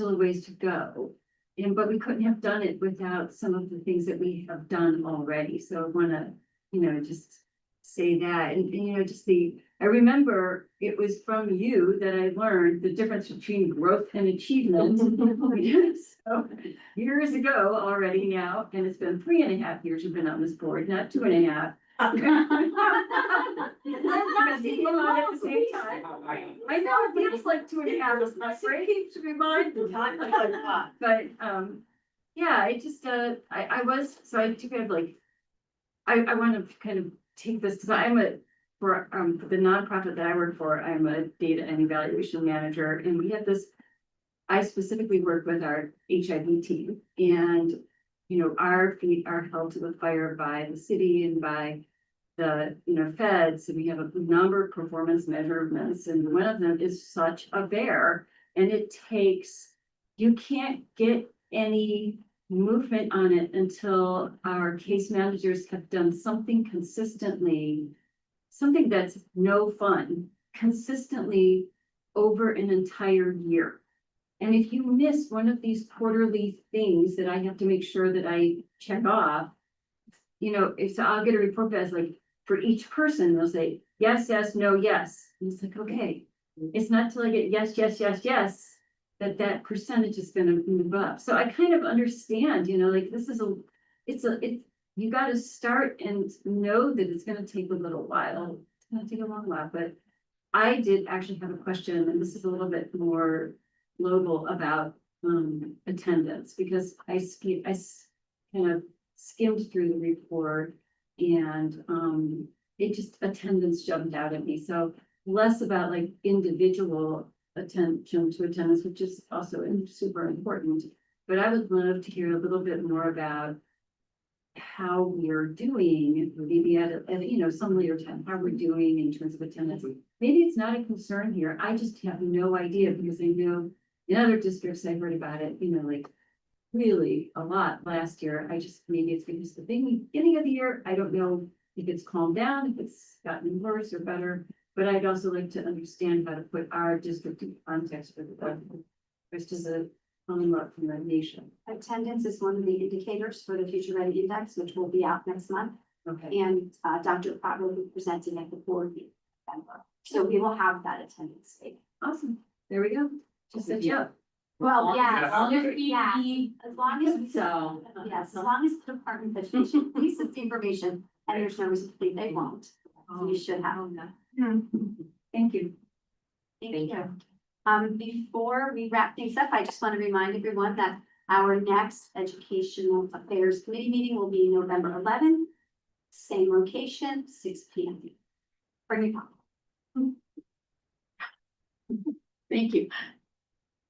a ways to go. But we couldn't have done it without some of the things that we have done already. So I wanna, just say that, and I remember it was from you that I learned the difference between growth and achievement. So years ago already now, and it's been 3.5 years you've been on this board, not 2.5. At the same time. I know it feels like 2.5, it's not great, to remind the time, but, yeah, it just, I took it like, I want to kind of take this, because for the nonprofit that I work for, I'm a data and evaluation manager, and we have this, I specifically work with our HIV team, and, our feet are held to the fire by the city and by the, feds, and we have a number of performance measurements, and one of them is such a bear, and you can't get any movement on it until our case managers have done something consistently, something that's no fun, consistently over an entire year. And if you miss one of these quarterly things that I have to make sure that I check off, so I'll get a report that's like, for each person, they'll say, yes, yes, no, yes. And it's like, okay, it's not till I get yes, yes, yes, yes, that percentage is gonna move up. So I kind of understand, like, this is you gotta start and know that it's gonna take a little while. It's gonna take a long while, but I did actually have a question, and this is a little bit more global about attendance, because I kind of skimmed through the report, and it just, attendance jumped out at me. So less about like individual attention to attendance, which is also super important, but I would love to hear a little bit more about how we're doing, maybe at some later time, how we're doing in terms of attendance. Maybe it's not a concern here, I just have no idea, because I know in other districts I heard about it, like really a lot last year. Maybe it's because the beginning of the year, I don't know if it's calmed down, if it's gotten worse or better, but I'd also like to understand how to put our district in context with the rest of the Commonwealth and the nation. Attendance is one of the indicators for the Future Ready Index, which will be out next month. Okay. And Dr. Pratt will be presenting at the board meeting in November. So we will have that attendance date. Awesome, there we go, just set you up. Well, yeah, As long as yeah, we, as long as, so. yes, as long as the Department of Education releases the information and there's no reason to think they won't. We should have. Thank you. Thank you. Before we wrap things up, I just want to remind everyone that our next Educational Affairs Committee meeting will be November 11th. Same location, 6 p.m. Bring your coffee. Thank you.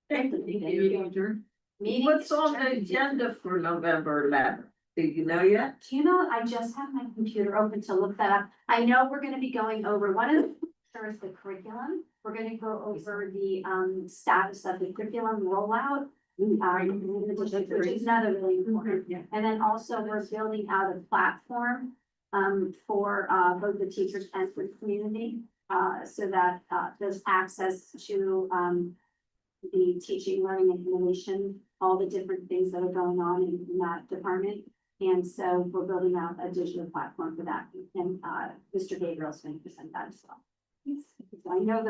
Meeting adjourned. What's on the agenda for November 11th? Do you know yet? Do you know, I just have my computer open to look that up. I know we're gonna be going over, one of the, there is the curriculum. We're gonna go over the, status of the curriculum rollout. In the district, which is another really important. And then also we're building out a platform, for, both the teachers and for the community. So that, there's access to, the teaching, learning, and innovation, all the different things that are going on in that department. And so we're building out a digital platform for that, and Mr. Gabriel's going to present that as well. So I know that